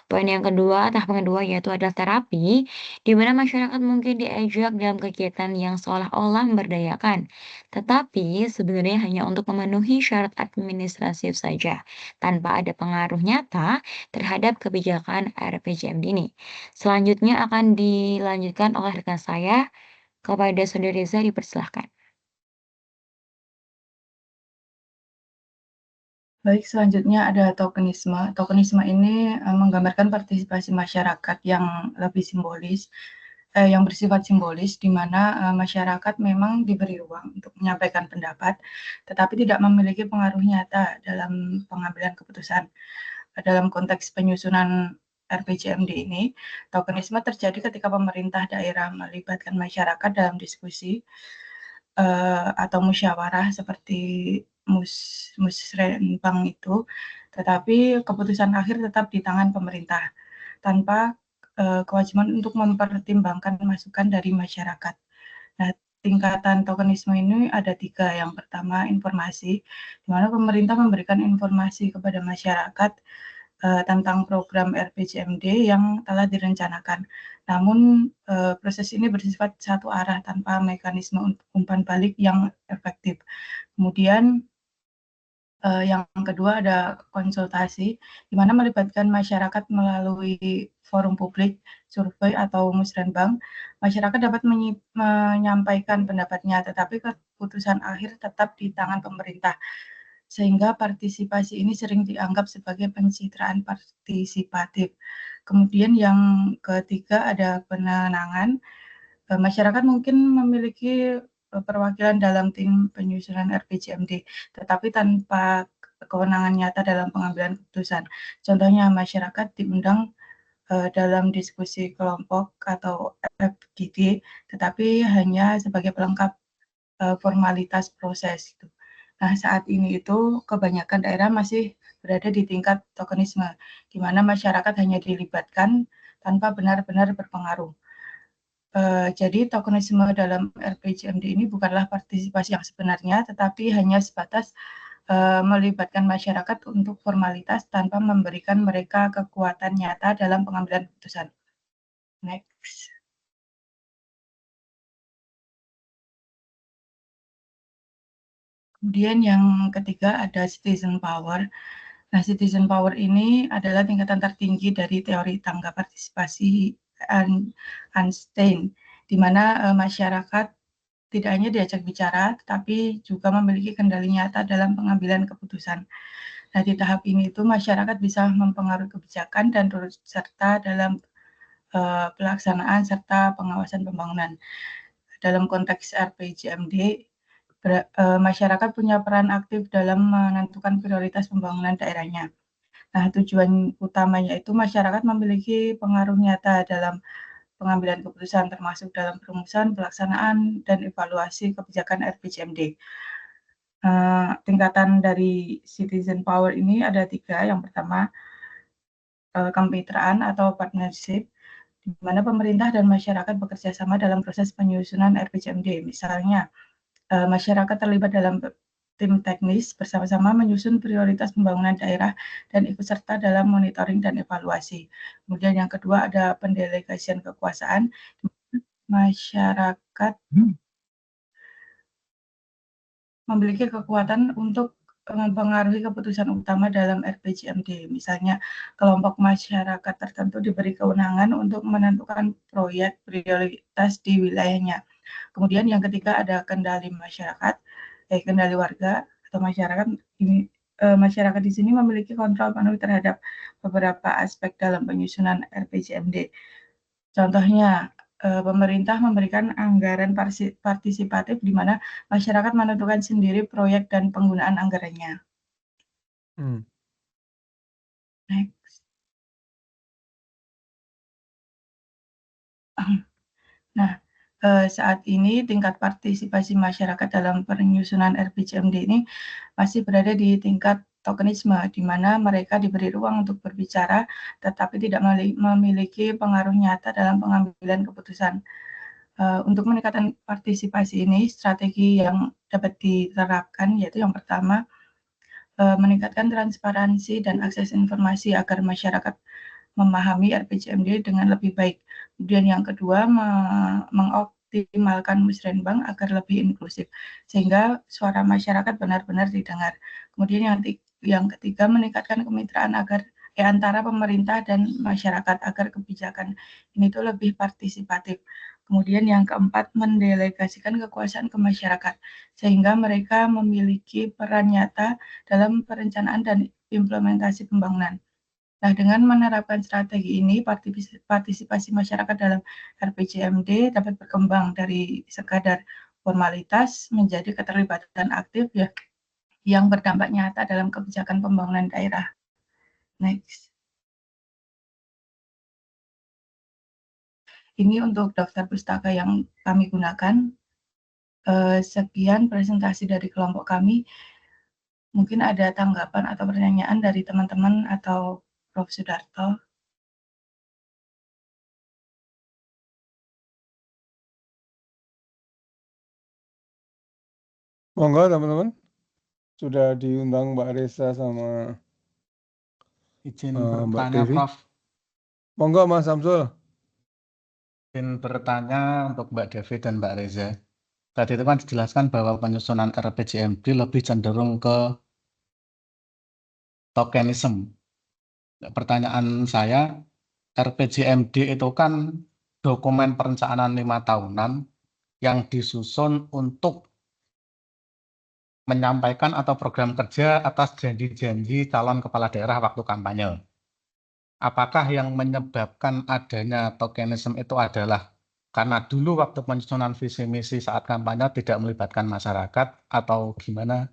D: Poin yang kedua, tahapan kedua yaitu adalah terapi, di mana masyarakat mungkin diajak dalam kegiatan yang seolah-olah memberdayakan, tetapi sebenarnya hanya untuk memenuhi syarat administratif saja, tanpa ada pengaruh nyata terhadap kebijakan RPJMD ini. Selanjutnya akan dilanjutkan oleh rekan saya. Kepada Saudara Reza dipersilahkan.
E: Baik, selanjutnya ada tokenisme. Tokenisme ini menggambarkan partisipasi masyarakat yang lebih simbolis, yang bersifat simbolis, di mana masyarakat memang diberi ruang untuk menyampaikan pendapat, tetapi tidak memiliki pengaruh nyata dalam pengambilan keputusan. Dalam konteks penyusunan RPJMD ini, tokenisme terjadi ketika pemerintah daerah melibatkan masyarakat dalam diskusi atau musyawarah seperti musrenbang itu, tetapi keputusan akhir tetap di tangan pemerintah tanpa kewajiban untuk mempertimbangkan masukan dari masyarakat. Nah, tingkatan tokenisme ini ada 3. Yang pertama informasi, di mana pemerintah memberikan informasi kepada masyarakat tentang program RPJMD yang telah direncanakan. Namun proses ini bersifat satu arah tanpa mekanisme umpan balik yang efektif. Kemudian yang kedua ada konsultasi, di mana melibatkan masyarakat melalui forum publik, survei atau musrenbang. Masyarakat dapat menyampaikan pendapatnya, tetapi keputusan akhir tetap di tangan pemerintah. Sehingga partisipasi ini sering dianggap sebagai pencitraan partisipatif. Kemudian yang ketiga ada penenangan. Masyarakat mungkin memiliki perwakilan dalam tim penyusunan RPJMD, tetapi tanpa kewenangan nyata dalam pengambilan keputusan. Contohnya masyarakat diundang dalam diskusi kelompok atau FGD, tetapi hanya sebagai pelengkap formalitas proses. Gitu. Nah, saat ini itu kebanyakan daerah masih berada di tingkat tokenisme, di mana masyarakat hanya dilibatkan tanpa benar-benar berpengaruh. Jadi tokenisme dalam RPJMD ini bukanlah partisipasi yang sebenarnya, tetapi hanya sebatas melibatkan masyarakat untuk formalitas tanpa memberikan mereka kekuatan nyata dalam pengambilan keputusan. Next. Kemudian yang ketiga ada citizen power. Nah, citizen power ini adalah tingkatan tertinggi dari teori tangga partisipasi Einstein, di mana masyarakat tidak hanya diajak bicara, tetapi juga memiliki kendali nyata dalam pengambilan keputusan. Nah, di tahap ini itu masyarakat bisa mempengaruhi kebijakan dan turut serta dalam pelaksanaan serta pengawasan pembangunan. Dalam konteks RPJMD, masyarakat punya peran aktif dalam menentukan prioritas pembangunan daerahnya. Nah, tujuan utamanya itu masyarakat memiliki pengaruh nyata dalam pengambilan keputusan termasuk dalam perumusan, pelaksanaan, dan evaluasi kebijakan RPJMD. Tingkatan dari citizen power ini ada 3. Yang pertama, kemitraan atau partnership, di mana pemerintah dan masyarakat bekerja sama dalam proses penyusunan RPJMD. Misalnya, masyarakat terlibat dalam tim teknis bersama-sama menyusun prioritas pembangunan daerah dan ikut serta dalam monitoring dan evaluasi. Kemudian yang kedua ada pendelegasian kekuasaan. Masyarakat memiliki kekuatan untuk mempengaruhi keputusan utama dalam RPJMD. Misalnya, kelompok masyarakat tertentu diberi kewenangan untuk menentukan proyek prioritas di wilayahnya. Kemudian yang ketiga ada kendali masyarakat, kendali warga atau masyarakat. Masyarakat di sini memiliki kontrol penuh terhadap beberapa aspek dalam penyusunan RPJMD. Contohnya, pemerintah memberikan anggaran partisipatif di mana masyarakat menentukan sendiri proyek dan penggunaan anggarannya. Next. Nah, saat ini tingkat partisipasi masyarakat dalam penyusunan RPJMD ini masih berada di tingkat tokenisme, di mana mereka diberi ruang untuk berbicara, tetapi tidak memiliki pengaruh nyata dalam pengambilan keputusan. Untuk meningkatkan partisipasi ini, strategi yang dapat diterapkan yaitu yang pertama, meningkatkan transparansi dan akses informasi agar masyarakat memahami RPJMD dengan lebih baik. Kemudian yang kedua, mengoptimalkan musrenbang agar lebih inklusif, sehingga suara masyarakat benar-benar didengar. Kemudian yang ketiga, meningkatkan kemitraan antara pemerintah dan masyarakat agar kebijakan ini tuh lebih partisipatif. Kemudian yang keempat, mendelegasikan kekuasaan ke masyarakat, sehingga mereka memiliki peran nyata dalam perencanaan dan implementasi pembangunan. Nah, dengan menerapkan strategi ini, partisipasi masyarakat dalam RPJMD dapat berkembang dari sekadar formalitas menjadi keterlibatan aktif ya, yang berdampak nyata dalam kebijakan pembangunan daerah. Next. Ini untuk daftar pustaka yang kami gunakan. Sekian presentasi dari kelompok kami. Mungkin ada tanggapan atau pertanyaan dari teman-teman atau Prof. Sudarto.
A: Monggo teman-teman, sudah diundang Mbak Resa sama
F: Izin
A: Mbak
F: bertanya,
A: Devi.
F: Prof.
A: Monggo Mas Samsul.
F: Izin bertanya untuk Mbak Devi dan Mbak Reza. Tadi itu kan dijelaskan bahwa penyusunan RPJMD lebih cenderung ke tokenisme. Pertanyaan saya, RPJMD itu kan dokumen perencanaan 5 tahunan yang disusun untuk menyampaikan atau program kerja atas janji-janji calon kepala daerah waktu kampanye. Apakah yang menyebabkan adanya tokenisme itu adalah karena dulu waktu penyusunan visi misi saat kampanye tidak melibatkan masyarakat atau gimana?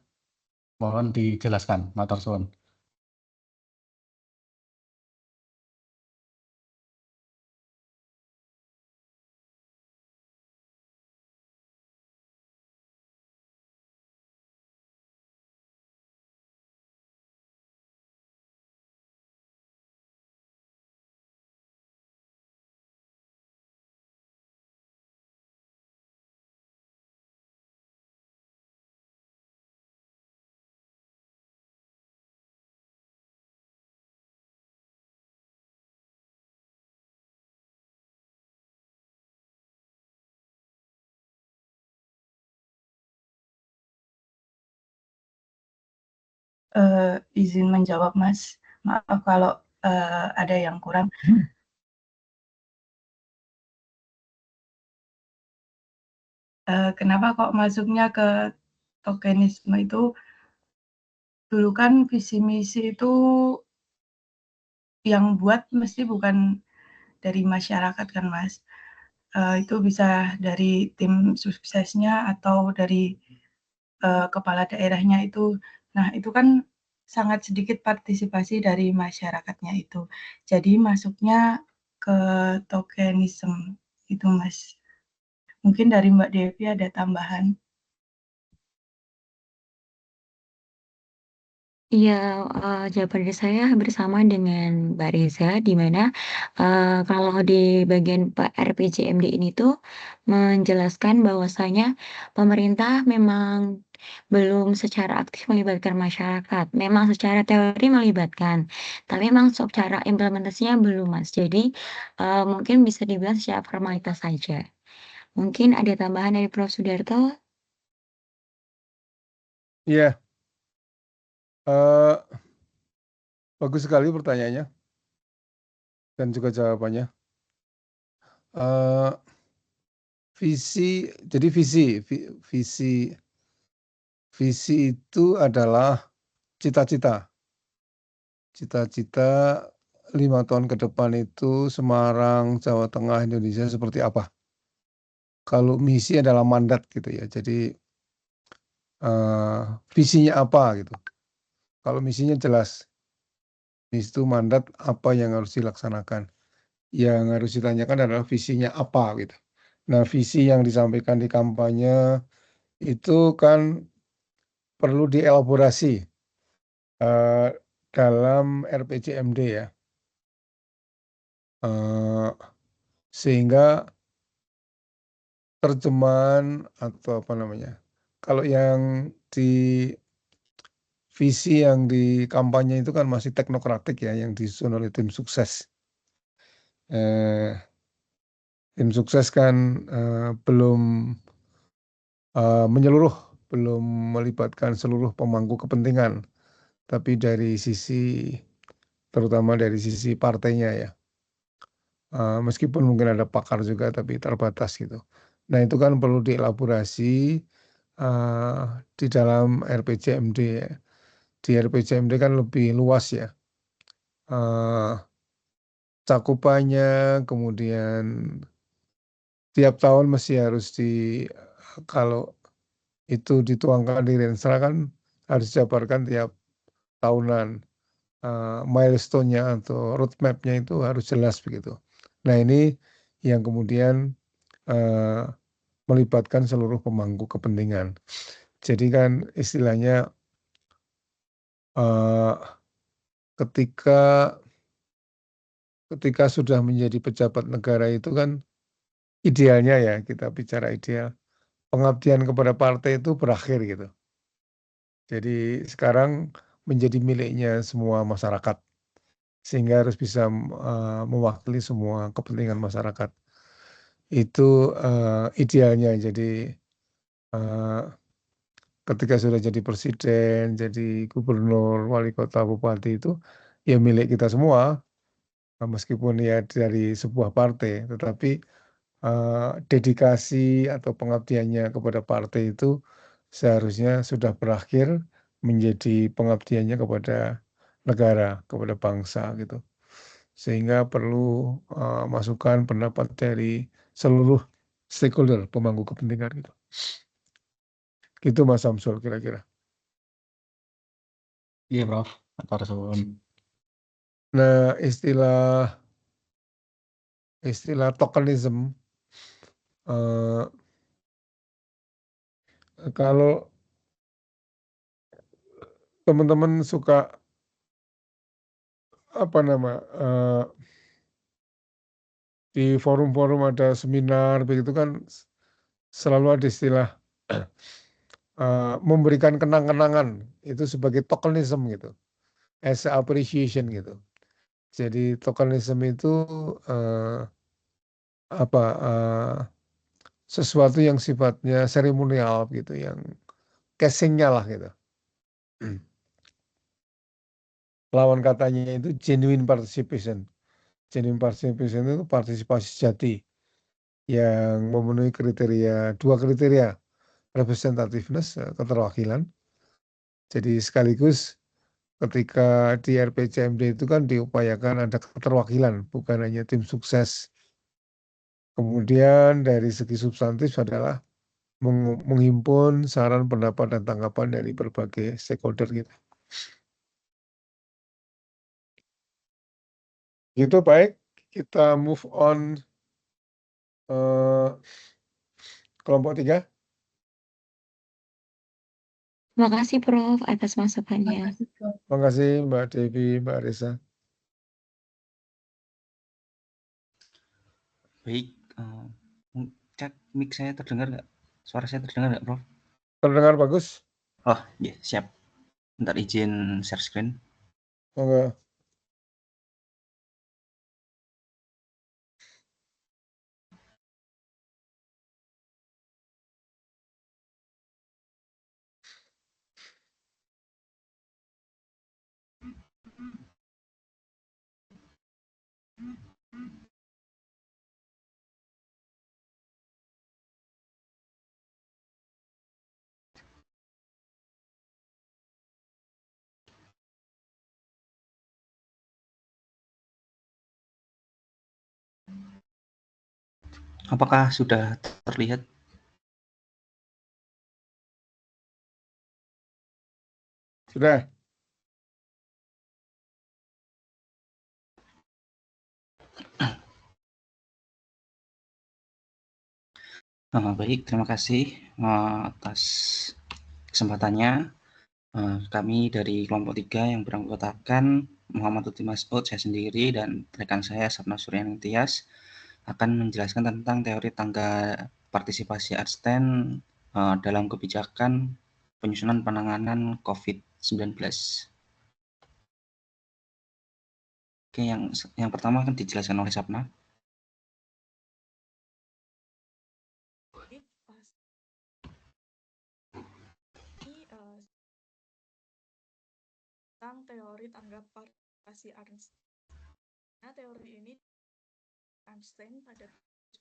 F: Mohon dijelaskan, matur suwun.
E: Izin menjawab, Mas. Maaf kalau ada yang kurang. Kenapa kok masuknya ke tokenisme itu? Dulu kan visi misi itu yang buat mesti bukan dari masyarakat kan, Mas. Itu bisa dari tim suksesnya atau dari kepala daerahnya itu. Nah, itu kan sangat sedikit partisipasi dari masyarakatnya itu. Jadi masuknya ke tokenisme itu, Mas. Mungkin dari Mbak Devi ada tambahan.
D: Iya, jawaban dari saya hampir sama dengan Mbak Reza, di mana kalau di bagian RPJMD ini tuh menjelaskan bahwasanya pemerintah memang belum secara aktif melibatkan masyarakat. Memang secara teori melibatkan, tapi memang secara implementasinya belum, Mas. Jadi mungkin bisa dibilang secara formalitas saja. Mungkin ada tambahan dari Prof. Sudarto?
A: Iya. Eh, bagus sekali pertanyaannya dan juga jawabannya. Eh, jadi visi itu adalah cita-cita. Cita-cita 5 tahun ke depan itu Semarang, Jawa Tengah, Indonesia seperti apa. Kalau misi adalah mandat gitu ya. Jadi visinya apa gitu. Kalau misinya jelas. Misi itu mandat apa yang harus dilaksanakan. Yang harus ditanyakan adalah visinya apa gitu. Nah, visi yang disampaikan di kampanye itu kan perlu dielaborasi dalam RPJMD ya. Sehingga terjemahan atau apa namanya. Kalau yang di visi yang di kampanye itu kan masih teknokratik ya, yang disusun oleh tim sukses. Tim sukses kan belum menyeluruh, belum melibatkan seluruh pemangku kepentingan, tapi dari sisi, terutama dari sisi partainya ya. Meskipun mungkin ada pakar juga, tapi terbatas gitu. Nah itu kan perlu dielaborasi di dalam RPJMD ya. Di RPJMD kan lebih luas ya. Cakupannya, kemudian tiap tahun mesti harus kalau itu dituangkan di Renstra kan harus dijabarkan tiap tahunan. Milestone-nya atau roadmap-nya itu harus jelas begitu. Nah ini yang kemudian melibatkan seluruh pemangku kepentingan. Jadi kan istilahnya ketika sudah menjadi pejabat negara itu kan idealnya ya, kita bicara ideal, pengabdian kepada partai itu berakhir gitu. Jadi sekarang menjadi miliknya semua masyarakat. sehingga harus bisa mewakili semua kepentingan masyarakat. Itu idealnya. Jadi ketika sudah jadi presiden, jadi gubernur, wali kota, bupati itu ya milik kita semua, meskipun ya dari sebuah partai, tetapi dedikasi atau pengabdiannya kepada partai itu seharusnya sudah berakhir menjadi pengabdiannya kepada negara, kepada bangsa gitu. Sehingga perlu masukan pendapat dari seluruh stakeholder, pemangku kepentingan gitu. Gitu Mas Samsul kira-kira.
F: Iya, Prof. Atur suwun.
A: Nah, istilah tokenisme, kalau teman-teman suka apa nama, di forum-forum ada seminar begitu kan selalu ada istilah memberikan kenang-kenangan itu sebagai tokenisme gitu, as a appreciation gitu. Jadi tokenisme itu apa, sesuatu yang sifatnya seremonial gitu, yang casing-nya lah gitu. Lawan katanya itu genuine participation. Genuine participation itu partisipasi sejati yang memenuhi dua kriteria, representativeness, keterwakilan. Jadi sekaligus ketika di RPJMD itu kan diupayakan ada keterwakilan, bukan hanya tim sukses. Kemudian dari segi substantif adalah menghimpun saran, pendapat, dan tanggapan dari berbagai stakeholder gitu. Gitu baik, kita move on kelompok 3.
D: Terima kasih Prof atas
E: Terima
D: masukannya.
E: kasih, Prof.
A: Terima kasih Mbak Devi, Mbak Reza.
G: Baik, cek mic saya terdengar nggak? Suara saya terdengar nggak, Prof?
A: Terdengar bagus?
G: Oh, iya, siap. Bentar izin share screen.
A: Monggo.
G: Apakah sudah terlihat?
A: Sudah.
G: Baik, terima kasih atas kesempatannya. Kami dari kelompok 3 yang beranggotakan Muhammad Uti Mas'ud, saya sendiri, dan rekan saya Sapna Suryanti Tias akan menjelaskan tentang teori tangga partisipasi ARSTEN dalam kebijakan penyusunan penanganan COVID-19. Oke, yang pertama akan dijelaskan oleh Sapna.
H: Tentang teori tangga partisipasi Arnstein. Nah, teori ini Arnstein pada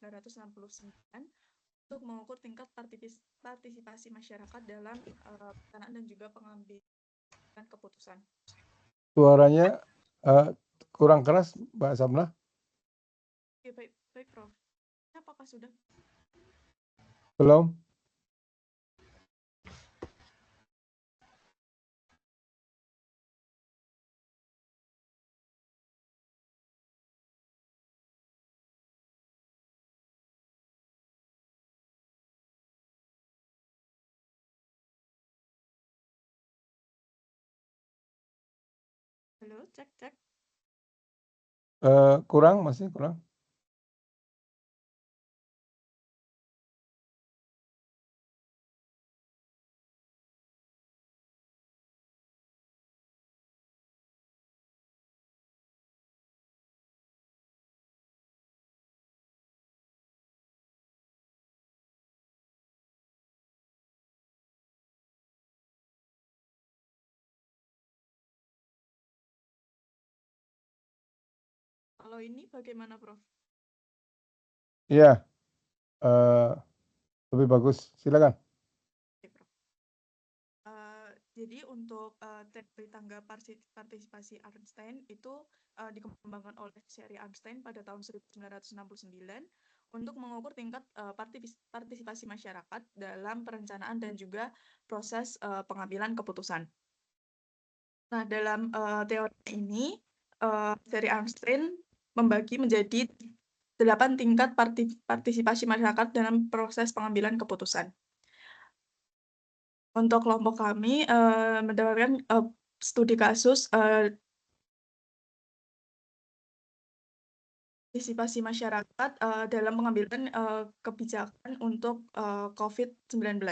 H: 1969 untuk mengukur tingkat partisipasi masyarakat dalam pelaksanaan dan juga pengambilan keputusan.
A: Suaranya kurang keras, Mbak Sapna.
H: Oke, baik, Prof. Apakah sudah?
A: Belum?
H: Halo, cek.
A: Kurang, masih kurang.
H: Kalau ini bagaimana, Prof?
A: Iya, lebih bagus. Silakan.
H: Oke, Prof. Jadi untuk teori tangga partisipasi Einstein itu dikembangkan oleh seri Einstein pada tahun 1969 untuk mengukur tingkat partisipasi masyarakat dalam perencanaan dan juga proses pengambilan keputusan. Nah, dalam teori ini, seri Einstein membagi menjadi 8 tingkat partisipasi masyarakat dalam proses pengambilan keputusan. Untuk kelompok kami mendapatkan studi kasus partisipasi masyarakat dalam pengambilan kebijakan untuk COVID-19.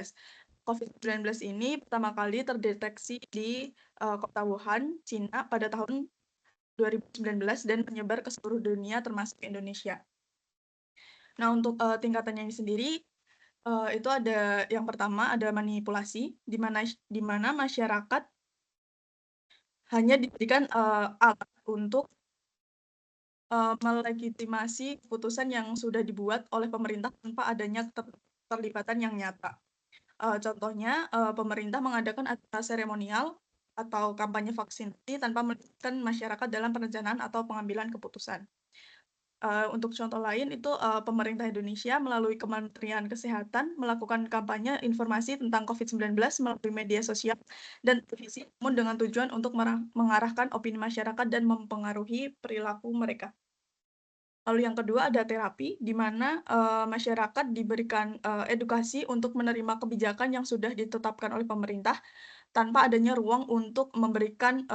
H: COVID-19 ini pertama kali terdeteksi di kota Wuhan, Cina pada tahun 2019 dan menyebar ke seluruh dunia termasuk Indonesia. Nah, untuk tingkatannya ini sendiri itu ada yang pertama ada manipulasi di mana masyarakat hanya diberikan alat untuk melegitimasi keputusan yang sudah dibuat oleh pemerintah tanpa adanya keterlibatan yang nyata. Contohnya, pemerintah mengadakan acara seremonial atau kampanye vaksinasi tanpa melibatkan masyarakat dalam perencanaan atau pengambilan keputusan. Untuk contoh lain itu pemerintah Indonesia melalui Kementerian Kesehatan melakukan kampanye informasi tentang COVID-19 melalui media sosial dan televisi, namun dengan tujuan untuk mengarahkan opini masyarakat dan mempengaruhi perilaku mereka. Lalu yang kedua ada terapi, di mana masyarakat diberikan edukasi untuk menerima kebijakan yang sudah ditetapkan oleh pemerintah tanpa adanya ruang untuk memberikan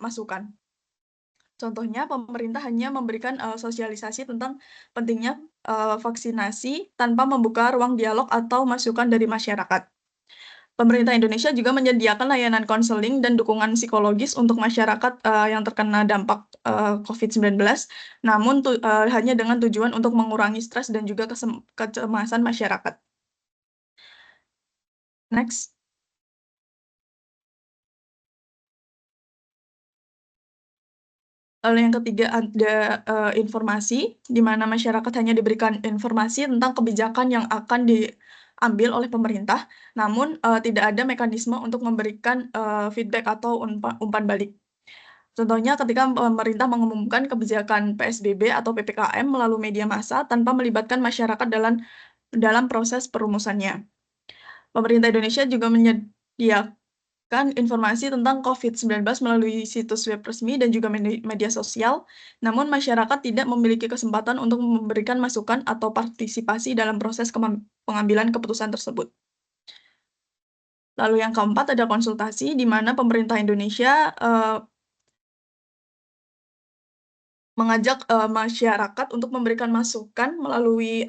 H: masukan. Contohnya, pemerintah hanya memberikan sosialisasi tentang pentingnya vaksinasi tanpa membuka ruang dialog atau masukan dari masyarakat. Pemerintah Indonesia juga menyediakan layanan konseling dan dukungan psikologis untuk masyarakat yang terkena dampak COVID-19, namun hanya dengan tujuan untuk mengurangi stres dan juga kecemasan masyarakat. Next. Lalu yang ketiga ada informasi, di mana masyarakat hanya diberikan informasi tentang kebijakan yang akan diambil oleh pemerintah, namun tidak ada mekanisme untuk memberikan feedback atau umpan balik. Contohnya ketika pemerintah mengumumkan kebijakan PSBB atau PPKM melalui media massa tanpa melibatkan masyarakat dalam proses perumusannya. Pemerintah Indonesia juga menyediakan informasi tentang COVID-19 melalui situs web resmi dan juga media sosial, namun masyarakat tidak memiliki kesempatan untuk memberikan masukan atau partisipasi dalam proses pengambilan keputusan tersebut. Lalu yang keempat ada konsultasi, di mana pemerintah Indonesia mengajak masyarakat untuk memberikan masukan melalui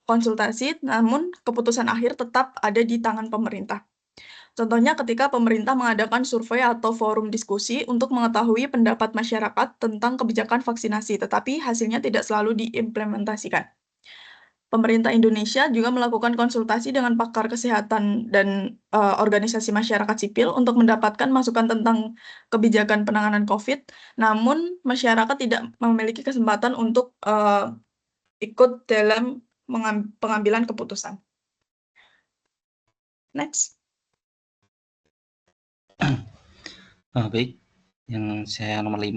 H: konsultasi, namun keputusan akhir tetap ada di tangan pemerintah. Contohnya ketika pemerintah mengadakan survei atau forum diskusi untuk mengetahui pendapat masyarakat tentang kebijakan vaksinasi, tetapi hasilnya tidak selalu diimplementasikan. Pemerintah Indonesia juga melakukan konsultasi dengan pakar kesehatan dan organisasi masyarakat sipil untuk mendapatkan masukan tentang kebijakan penanganan COVID, namun masyarakat tidak memiliki kesempatan untuk ikut dalam pengambilan keputusan. Next.
G: Baik, yang saya nomor 5,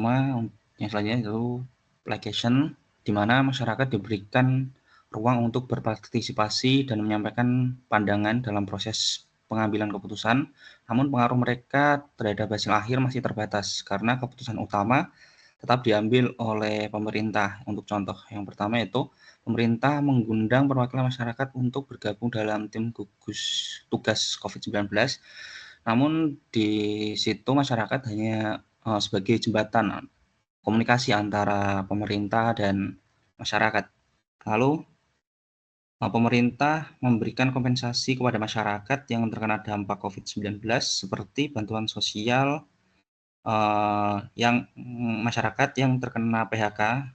G: yang selanjutnya itu application, di mana masyarakat diberikan ruang untuk berpartisipasi dan menyampaikan pandangan dalam proses pengambilan keputusan, namun pengaruh mereka terhadap hasil akhir masih terbatas karena keputusan utama tetap diambil oleh pemerintah. Untuk contoh yang pertama itu, pemerintah mengundang perwakilan masyarakat untuk bergabung dalam tim gugus tugas COVID-19, namun di situ masyarakat hanya sebagai jembatan komunikasi antara pemerintah dan masyarakat. Lalu pemerintah memberikan kompensasi kepada masyarakat yang terkena dampak COVID-19 seperti bantuan sosial yang masyarakat yang terkena PHK,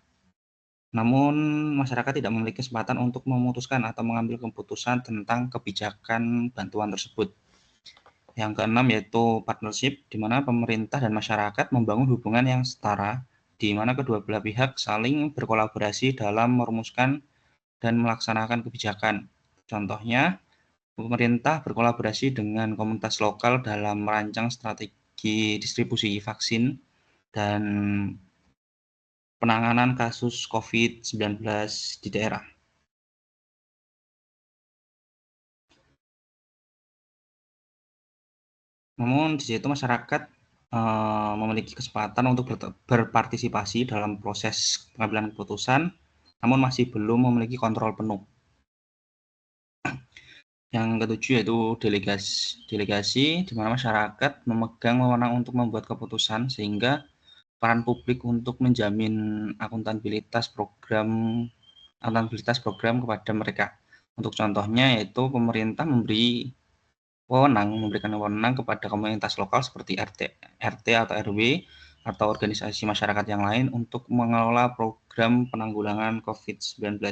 G: namun masyarakat tidak memiliki kesempatan untuk memutuskan atau mengambil keputusan tentang kebijakan bantuan tersebut. Yang keenam yaitu partnership, di mana pemerintah dan masyarakat membangun hubungan yang setara di mana kedua belah pihak saling berkolaborasi dalam merumuskan dan melaksanakan kebijakan. Contohnya, pemerintah berkolaborasi dengan komunitas lokal dalam merancang strategi distribusi vaksin dan penanganan kasus COVID-19 di daerah. Namun di situ masyarakat memiliki kesempatan untuk berpartisipasi dalam proses pengambilan keputusan, namun masih belum memiliki kontrol penuh. Yang ketujuh yaitu delegasi, di mana masyarakat memegang wewenang untuk membuat keputusan, sehingga peran publik untuk menjamin akuntabilitas program kepada mereka. Untuk contohnya yaitu pemerintah memberikan wewenang kepada komunitas lokal seperti RT atau RW atau organisasi masyarakat yang lain untuk mengelola program penanggulangan COVID-19.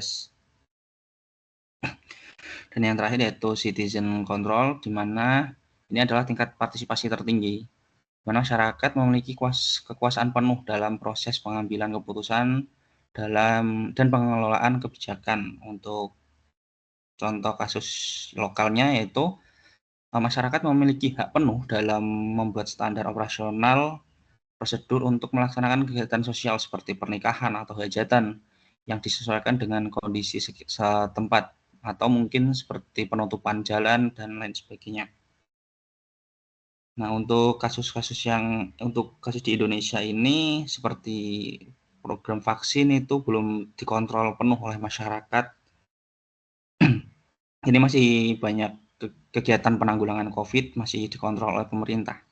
G: Dan yang terakhir yaitu citizen control, di mana ini adalah tingkat partisipasi tertinggi, di mana masyarakat memiliki kekuasaan penuh dalam proses pengambilan keputusan dan pengelolaan kebijakan. Untuk contoh kasus lokalnya yaitu masyarakat memiliki hak penuh dalam membuat standar operasional prosedur untuk melaksanakan kegiatan sosial seperti pernikahan atau hajatan yang disesuaikan dengan kondisi setempat, atau mungkin seperti penutupan jalan dan lain sebagainya. Nah, untuk kasus di Indonesia ini seperti program vaksin itu belum dikontrol penuh oleh masyarakat. Ini masih banyak kegiatan penanggulangan COVID masih dikontrol oleh pemerintah.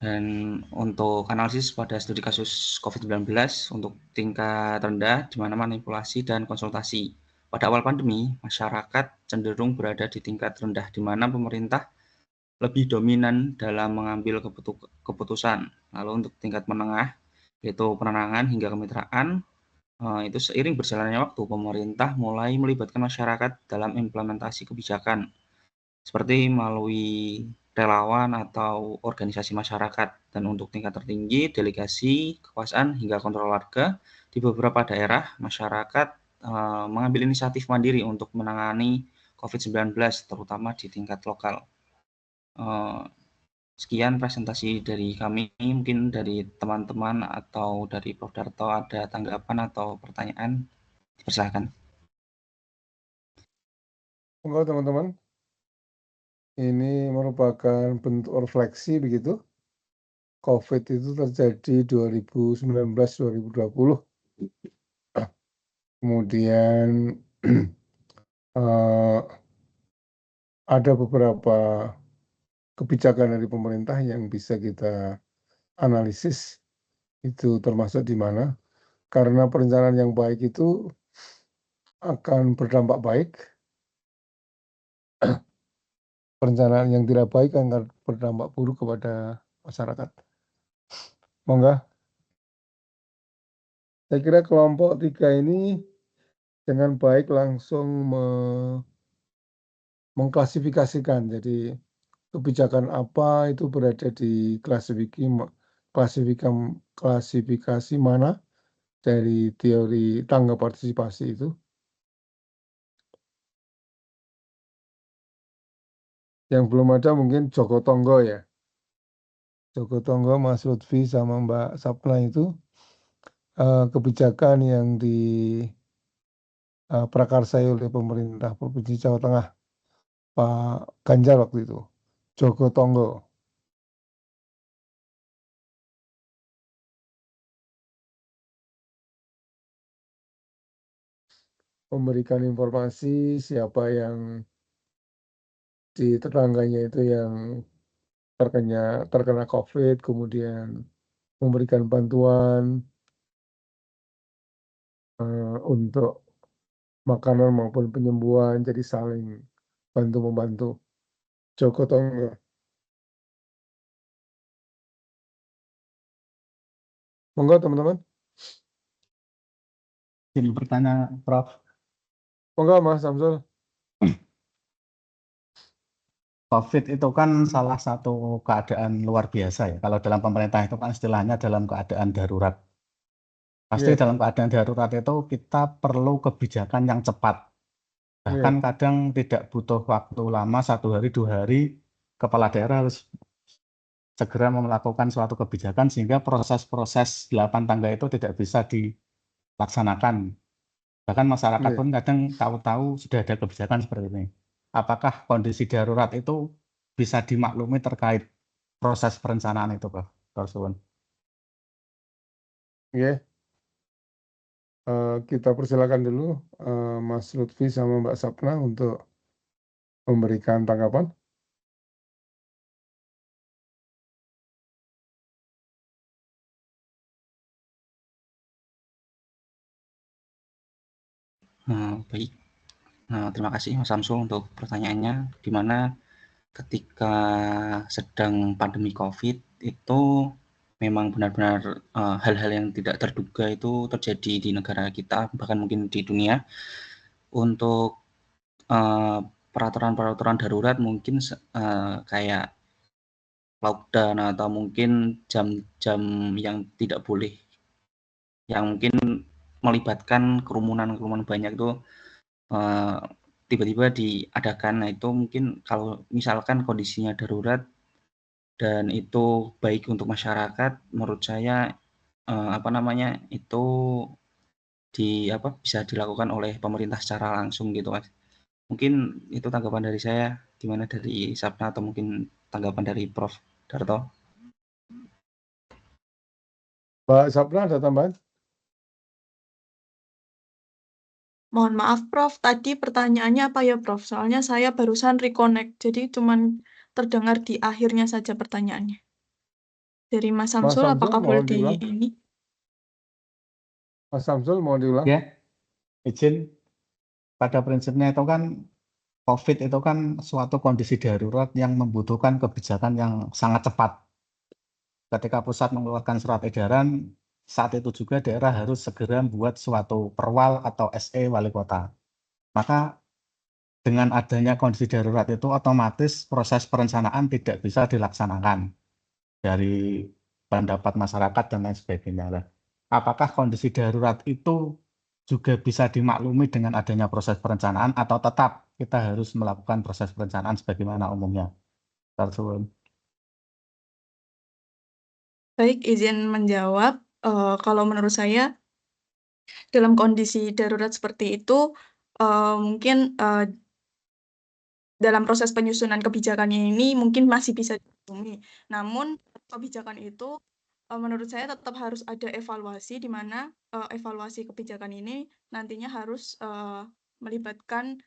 G: Dan untuk analisis pada studi kasus COVID-19 untuk tingkat rendah, di mana manipulasi dan konsultasi. Pada awal pandemi, masyarakat cenderung berada di tingkat rendah, di mana pemerintah lebih dominan dalam mengambil keputusan. Lalu untuk tingkat menengah, yaitu penenangan hingga kemitraan, itu seiring berjalannya waktu, pemerintah mulai melibatkan masyarakat dalam implementasi kebijakan, seperti melalui relawan atau organisasi masyarakat. Dan untuk tingkat tertinggi, delegasi, kekuasaan, hingga kontrol warga, di beberapa daerah, masyarakat mengambil inisiatif mandiri untuk menangani COVID-19, terutama di tingkat lokal. Sekian presentasi dari kami, mungkin dari teman-teman atau dari Prof. Darto ada tanggapan atau pertanyaan, dipersilakan.
A: Monggo teman-teman. Ini merupakan bentuk refleksi begitu. COVID itu terjadi 2019-2020. Kemudian ada beberapa kebijakan dari pemerintah yang bisa kita analisis, itu termasuk di mana, karena perencanaan yang baik itu akan berdampak baik, perencanaan yang tidak baik akan berdampak buruk kepada masyarakat. Monggo. Saya kira kelompok 3 ini dengan baik langsung mengklasifikasikan. Jadi kebijakan apa itu berada di klasifikasi mana dari teori tangga partisipasi itu. Yang belum ada mungkin Joko Tonggo ya. Joko Tonggo, Mas Lutfi sama Mbak Sapna itu kebijakan yang diprakarsai oleh pemerintah Provinsi Jawa Tengah, Pak Ganjar waktu itu, Joko Tonggo. Memberikan informasi siapa yang di tetangganya itu yang terkena COVID, kemudian memberikan bantuan untuk makanan maupun penyembuhan, jadi saling bantu-membantu. Joko Tonggo. Monggo teman-teman.
F: Ini bertanya, Prof.
A: Monggo Mas Samsul.
F: COVID itu kan salah satu keadaan luar biasa ya. Kalau dalam pemerintah itu kan istilahnya dalam keadaan darurat. Pasti
A: Iya,
F: dalam keadaan darurat itu kita perlu kebijakan yang cepat. Bahkan
A: iya,
F: kadang tidak butuh waktu lama, 1 hari, 2 hari, kepala daerah harus segera melakukan suatu kebijakan sehingga proses-proses 8 tangga itu tidak bisa dilaksanakan. Bahkan masyarakat
A: iya.
F: pun kadang tahu-tahu sudah ada kebijakan seperti ini. Apakah kondisi darurat itu bisa dimaklumi terkait proses perencanaan itu, Pak? Suwun.
A: Iya. Kita persilakan dulu Mas Lutfi sama Mbak Sapna untuk memberikan tanggapan.
G: Baik. Terima kasih Mas Samsul untuk pertanyaannya, di mana ketika sedang pandemi COVID itu memang benar-benar hal-hal yang tidak terduga itu terjadi di negara kita, bahkan mungkin di dunia. Untuk peraturan-peraturan darurat mungkin kayak lockdown atau mungkin jam-jam yang tidak boleh, yang mungkin melibatkan kerumunan banyak itu tiba-tiba diadakan. Nah itu mungkin kalau misalkan kondisinya darurat dan itu baik untuk masyarakat, menurut saya itu bisa dilakukan oleh pemerintah secara langsung gitu, Mas. Mungkin itu tanggapan dari saya, gimana dari Sapna atau mungkin tanggapan dari Prof. Darto?
A: Mbak Sapna ada tambahan?
H: Mohon maaf Prof, tadi pertanyaannya apa ya Prof? Soalnya saya barusan reconnect, jadi cuman terdengar di akhirnya saja pertanyaannya. Dari Mas
A: Mas
H: Samsul,
A: Samsul
H: apakah boleh
A: mohon
H: di
A: diulang.
H: ini?
A: Mas Samsul mohon diulang.
F: Ya, izin. Pada prinsipnya itu kan COVID itu kan suatu kondisi darurat yang membutuhkan kebijakan yang sangat cepat. Ketika pusat mengeluarkan surat edaran, saat itu juga daerah harus segera membuat suatu perwal atau SE wali kota. Maka dengan adanya kondisi darurat itu otomatis proses perencanaan tidak bisa dilaksanakan dari pendapat masyarakat dan lain sebagainya. Apakah kondisi darurat itu juga bisa dimaklumi dengan adanya proses perencanaan atau tetap kita harus melakukan proses perencanaan sebagaimana umumnya?
H: Baik, izin menjawab. Kalau menurut saya, dalam kondisi darurat seperti itu, mungkin dalam proses penyusunan kebijakan ini mungkin masih bisa dimaklumi. Namun kebijakan itu menurut saya tetap harus ada evaluasi, di mana evaluasi kebijakan ini nantinya harus melibatkan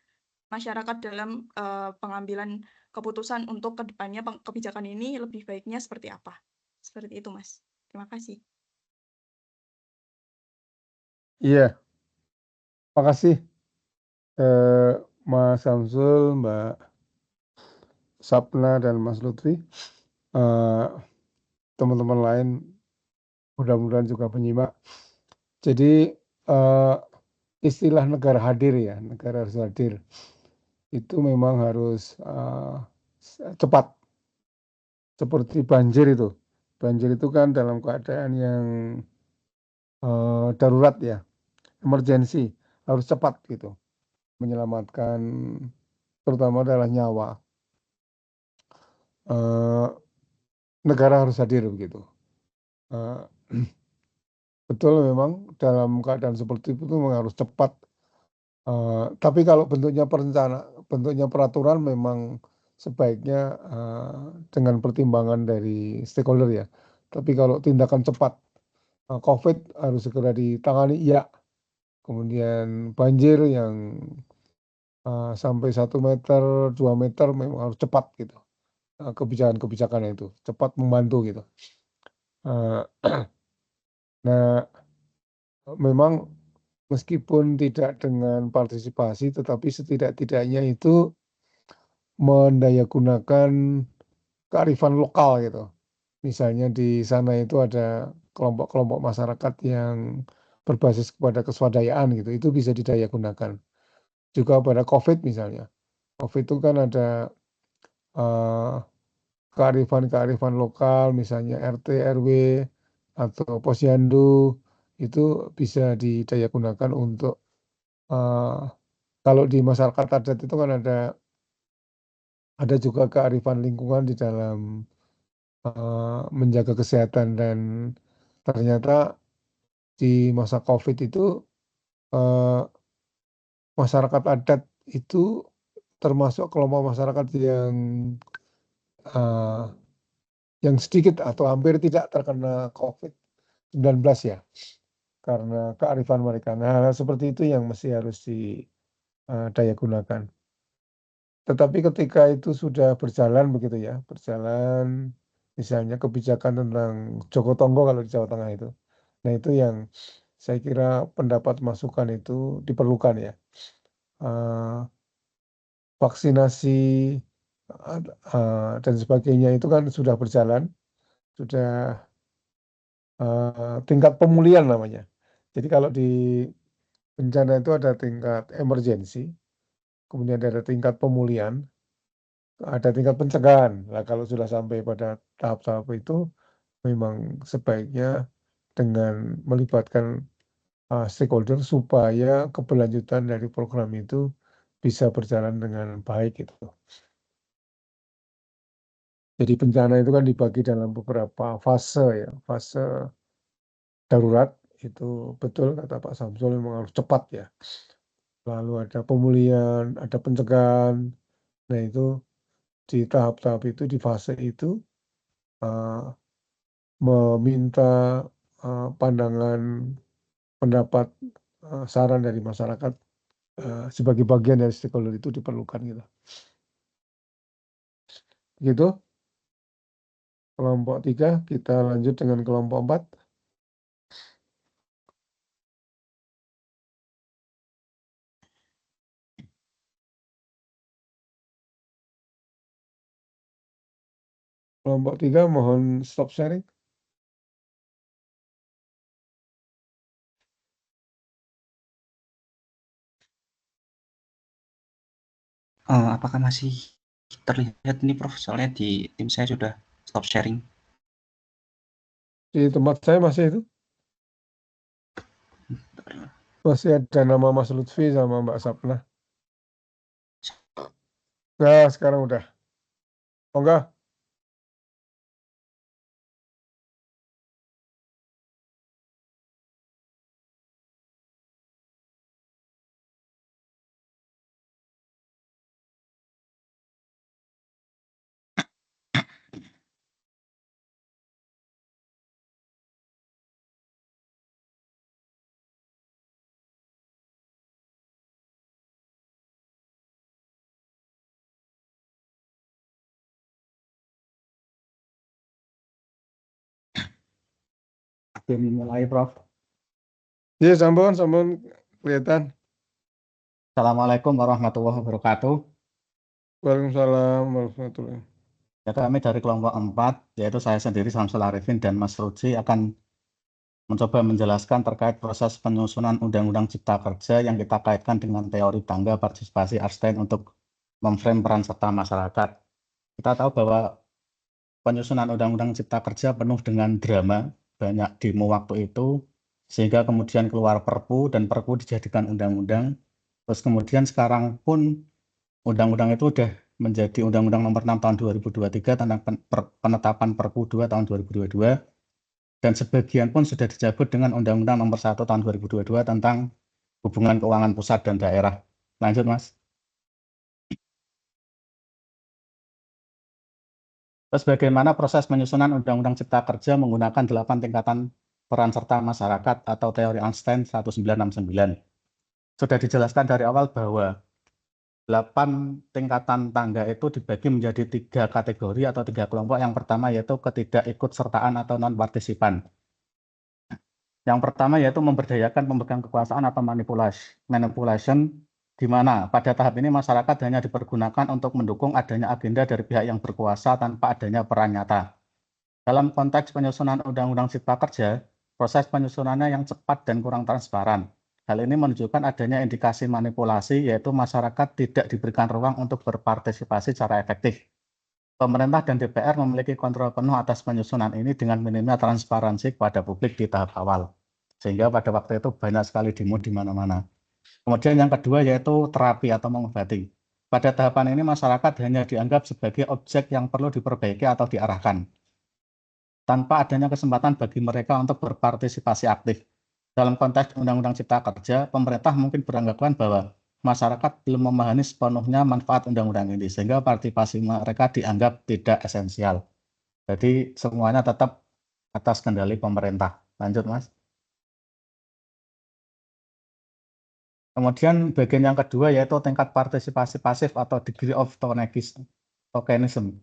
H: masyarakat dalam pengambilan keputusan untuk kedepannya kebijakan ini lebih baiknya seperti apa. Seperti itu, Mas. Terima kasih.
A: Iya, makasih Mas Samsul, Mbak Sapna dan Mas Lutfi. Teman-teman lain mudah-mudahan juga penyimak. Jadi istilah negara hadir ya, negara harus hadir. Itu memang harus cepat. Seperti banjir itu. Banjir itu kan dalam keadaan yang darurat ya, emergensi, harus cepat gitu. Menyelamatkan terutama adalah nyawa. Negara harus hadir begitu. Betul memang dalam keadaan seperti itu memang harus cepat. Tapi kalau bentuknya peraturan memang sebaiknya dengan pertimbangan dari stakeholder ya. Tapi kalau tindakan cepat, COVID harus segera ditangani, iya. Kemudian banjir yang sampai 1 meter, 2 meter memang harus cepat gitu. Kebijakan-kebijakan itu cepat membantu gitu. Nah, memang meskipun tidak dengan partisipasi, tetapi setidak-tidaknya itu mendayagunakan kearifan lokal gitu. Misalnya di sana itu ada kelompok-kelompok masyarakat yang berbasis kepada keswadayaan gitu, itu bisa didayagunakan. Juga pada COVID misalnya. COVID itu kan ada kearifan-kearifan lokal, misalnya RT, RW, atau posyandu, itu bisa didaya gunakan untuk kalau di masyarakat adat itu kan ada juga kearifan lingkungan di dalam menjaga kesehatan, dan ternyata di masa COVID itu masyarakat adat itu termasuk kelompok masyarakat yang sedikit atau hampir tidak terkena COVID-19 ya, karena kearifan mereka. Nah, seperti itu yang mesti harus didaya gunakan. Tetapi ketika itu sudah berjalan begitu ya, misalnya kebijakan tentang Joko Tonggo kalau di Jawa Tengah itu. Nah, itu yang saya kira pendapat masukan itu diperlukan ya. Vaksinasi dan sebagainya itu kan sudah berjalan, sudah tingkat pemulihan namanya. Jadi kalau di bencana itu ada tingkat emergensi, kemudian ada tingkat pemulihan, ada tingkat pencegahan. Nah, kalau sudah sampai pada tahap-tahap itu, memang sebaiknya dengan melibatkan stakeholder supaya keberlanjutan dari program itu bisa berjalan dengan baik gitu. Jadi bencana itu kan dibagi dalam beberapa fase ya, fase darurat itu betul kata Pak Samsul memang harus cepat ya. Lalu ada pemulihan, ada pencegahan. Nah itu di tahap-tahap itu, di fase itu meminta pandangan, pendapat, saran dari masyarakat sebagai bagian dari stakeholder itu diperlukan gitu. Gitu. Kelompok 3, kita lanjut dengan kelompok 4. Kelompok 3 mohon stop sharing.
G: Apakah masih terlihat ini Prof? Soalnya di tim saya sudah stop sharing.
A: Di tempat saya masih itu. Masih ada nama Mas Lutfi sama Mbak Sapna. Nah, sekarang udah. Oh enggak?
F: Dimulai, Prof.
A: Iya, sampun kelihatan.
F: Assalamualaikum warahmatullahi wabarakatuh.
A: Waalaikumsalam warahmatullahi.
F: Ya, kami dari kelompok 4, yaitu saya sendiri Samsul Arifin dan Mas Ruji akan mencoba menjelaskan terkait proses penyusunan Undang-Undang Cipta Kerja yang kita kaitkan dengan teori tangga partisipasi Einstein untuk memframe peran serta masyarakat. Kita tahu bahwa penyusunan Undang-Undang Cipta Kerja penuh dengan drama, banyak demo waktu itu, sehingga kemudian keluar Perpu dan Perpu dijadikan undang-undang. Terus kemudian sekarang pun undang-undang itu sudah menjadi Undang-Undang Nomor 6 Tahun 2023 tentang penetapan Perpu 2 Tahun 2022, dan sebagian pun sudah dicabut dengan Undang-Undang Nomor 1 Tahun 2022 tentang hubungan keuangan pusat dan daerah. Lanjut, Mas. Terus bagaimana proses penyusunan Undang-Undang Cipta Kerja menggunakan 8 tingkatan peran serta masyarakat atau teori Einstein 1969. Sudah dijelaskan dari awal bahwa 8 tingkatan tangga itu dibagi menjadi 3 kategori atau 3 kelompok. Yang pertama yaitu ketidakikutsertaan atau non-partisipan. Yang pertama yaitu memberdayakan pemegang kekuasaan atau manipulation, di mana pada tahap ini masyarakat hanya dipergunakan untuk mendukung adanya agenda dari pihak yang berkuasa tanpa adanya peran nyata. Dalam konteks penyusunan Undang-Undang Cipta Kerja, proses penyusunannya yang cepat dan kurang transparan. Hal ini menunjukkan adanya indikasi manipulasi, yaitu masyarakat tidak diberikan ruang untuk berpartisipasi secara efektif. Pemerintah dan DPR memiliki kontrol penuh atas penyusunan ini dengan minimnya transparansi kepada publik di tahap awal. Sehingga pada waktu itu banyak sekali demo di mana-mana. Kemudian yang kedua yaitu terapi atau mengobati. Pada tahapan ini masyarakat hanya dianggap sebagai objek yang perlu diperbaiki atau diarahkan, tanpa adanya kesempatan bagi mereka untuk berpartisipasi aktif. Dalam konteks Undang-Undang Cipta Kerja, pemerintah mungkin beranggapan bahwa masyarakat belum memahami sepenuhnya manfaat undang-undang ini, sehingga partisipasi mereka dianggap tidak esensial. Jadi semuanya tetap atas kendali pemerintah. Lanjut, Mas. Kemudian bagian yang kedua yaitu tingkat partisipasi pasif atau degree of tokenism.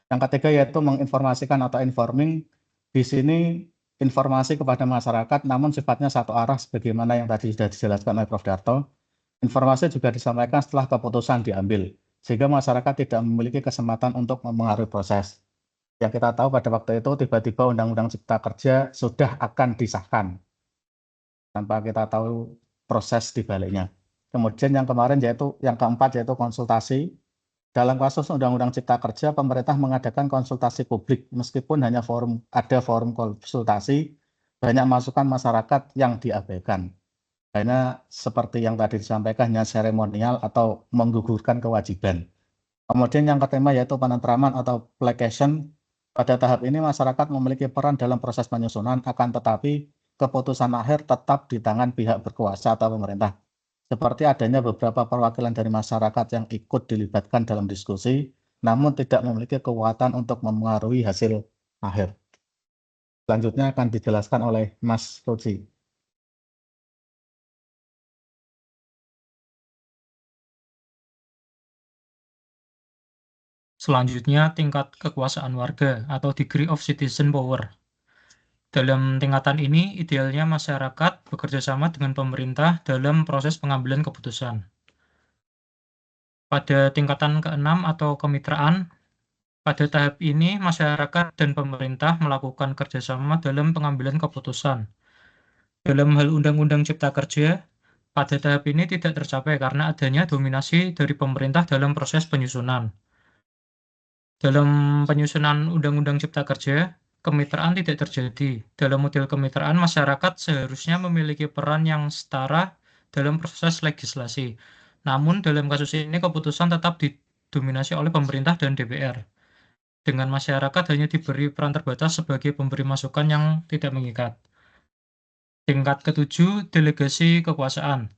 F: Yang ketiga yaitu menginformasikan atau informing. Di sini informasi kepada masyarakat namun sifatnya satu arah sebagaimana yang tadi sudah dijelaskan oleh Prof. Darto. Informasi juga disampaikan setelah keputusan diambil, sehingga masyarakat tidak memiliki kesempatan untuk memengaruhi proses. Yang kita tahu pada waktu itu tiba-tiba Undang-Undang Cipta Kerja sudah akan disahkan, tanpa kita tahu proses di baliknya. Kemudian yang kemarin yaitu yang keempat yaitu konsultasi. Dalam kasus Undang-Undang Cipta Kerja, pemerintah mengadakan konsultasi publik meskipun hanya ada forum konsultasi, banyak masukan masyarakat yang diabaikan. Karena seperti yang tadi disampaikan hanya seremonial atau menggugurkan kewajiban. Kemudian yang kelima yaitu penentraman atau placation. Pada tahap ini masyarakat memiliki peran dalam proses penyusunan, akan tetapi keputusan akhir tetap di tangan pihak berkuasa atau pemerintah. Seperti adanya beberapa perwakilan dari masyarakat yang ikut dilibatkan dalam diskusi, namun tidak memiliki kekuatan untuk memengaruhi hasil akhir. Selanjutnya akan dijelaskan oleh Mas Ruci.
B: Selanjutnya, tingkat kekuasaan warga atau degree of citizen power. Dalam tingkatan ini, idealnya masyarakat bekerja sama dengan pemerintah dalam proses pengambilan keputusan. Pada tingkatan ke-6 atau kemitraan, pada tahap ini masyarakat dan pemerintah melakukan kerjasama dalam pengambilan keputusan. Dalam hal Undang-Undang Cipta Kerja, pada tahap ini tidak tercapai karena adanya dominasi dari pemerintah dalam proses penyusunan. Dalam penyusunan Undang-Undang Cipta Kerja, kemitraan tidak terjadi. Dalam model kemitraan, masyarakat seharusnya memiliki peran yang setara dalam proses legislasi. Namun, dalam kasus ini keputusan tetap didominasi oleh pemerintah dan DPR. Dengan masyarakat hanya diberi peran terbatas sebagai pemberi masukan yang tidak mengikat. Tingkat ke-7, delegasi kekuasaan.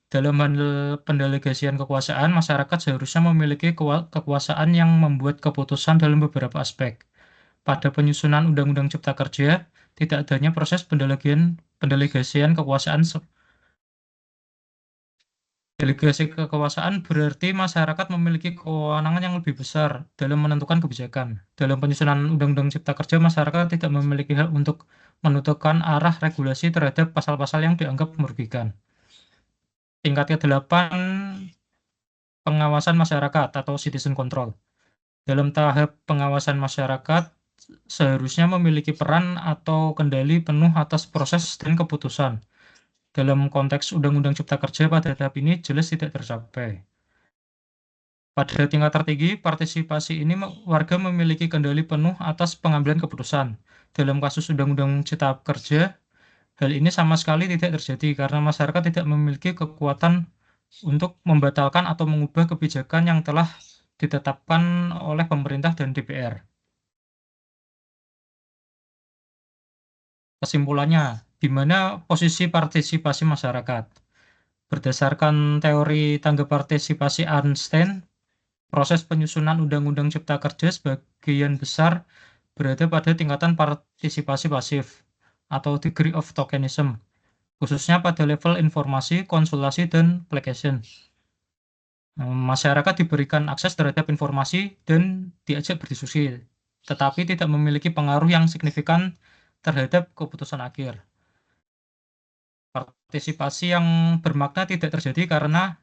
B: Dalam hal pendelegasian kekuasaan, masyarakat seharusnya memiliki kekuasaan yang membuat keputusan dalam beberapa aspek. Pada penyusunan Undang-Undang Cipta Kerja, tidak adanya proses pendelegasian kekuasaan. Delegasi kekuasaan berarti masyarakat memiliki kewenangan yang lebih besar dalam menentukan kebijakan. Dalam penyusunan Undang-Undang Cipta Kerja, masyarakat tidak memiliki hak untuk menentukan arah regulasi terhadap pasal-pasal yang dianggap merugikan. Tingkat ke-8, pengawasan masyarakat atau citizen control. Dalam tahap pengawasan masyarakat, seharusnya memiliki peran atau kendali penuh atas proses dan keputusan. Dalam konteks Undang-Undang Cipta Kerja pada tahap ini jelas tidak tercapai. Pada tingkat tertinggi, partisipasi ini warga memiliki kendali penuh atas pengambilan keputusan. Dalam kasus Undang-Undang Cipta Kerja, hal ini sama sekali tidak terjadi karena masyarakat tidak memiliki kekuatan untuk membatalkan atau mengubah kebijakan yang telah ditetapkan oleh pemerintah dan DPR. Kesimpulannya, di mana posisi partisipasi masyarakat? Berdasarkan teori tangga partisipasi Einstein, proses penyusunan Undang-Undang Cipta Kerja sebagian besar berada pada tingkatan partisipasi pasif atau degree of tokenism, khususnya pada level informasi, konsultasi, dan placation. Masyarakat diberikan akses terhadap informasi dan diajak berdiskusi, tetapi tidak memiliki pengaruh yang signifikan terhadap keputusan akhir. Partisipasi yang bermakna tidak terjadi karena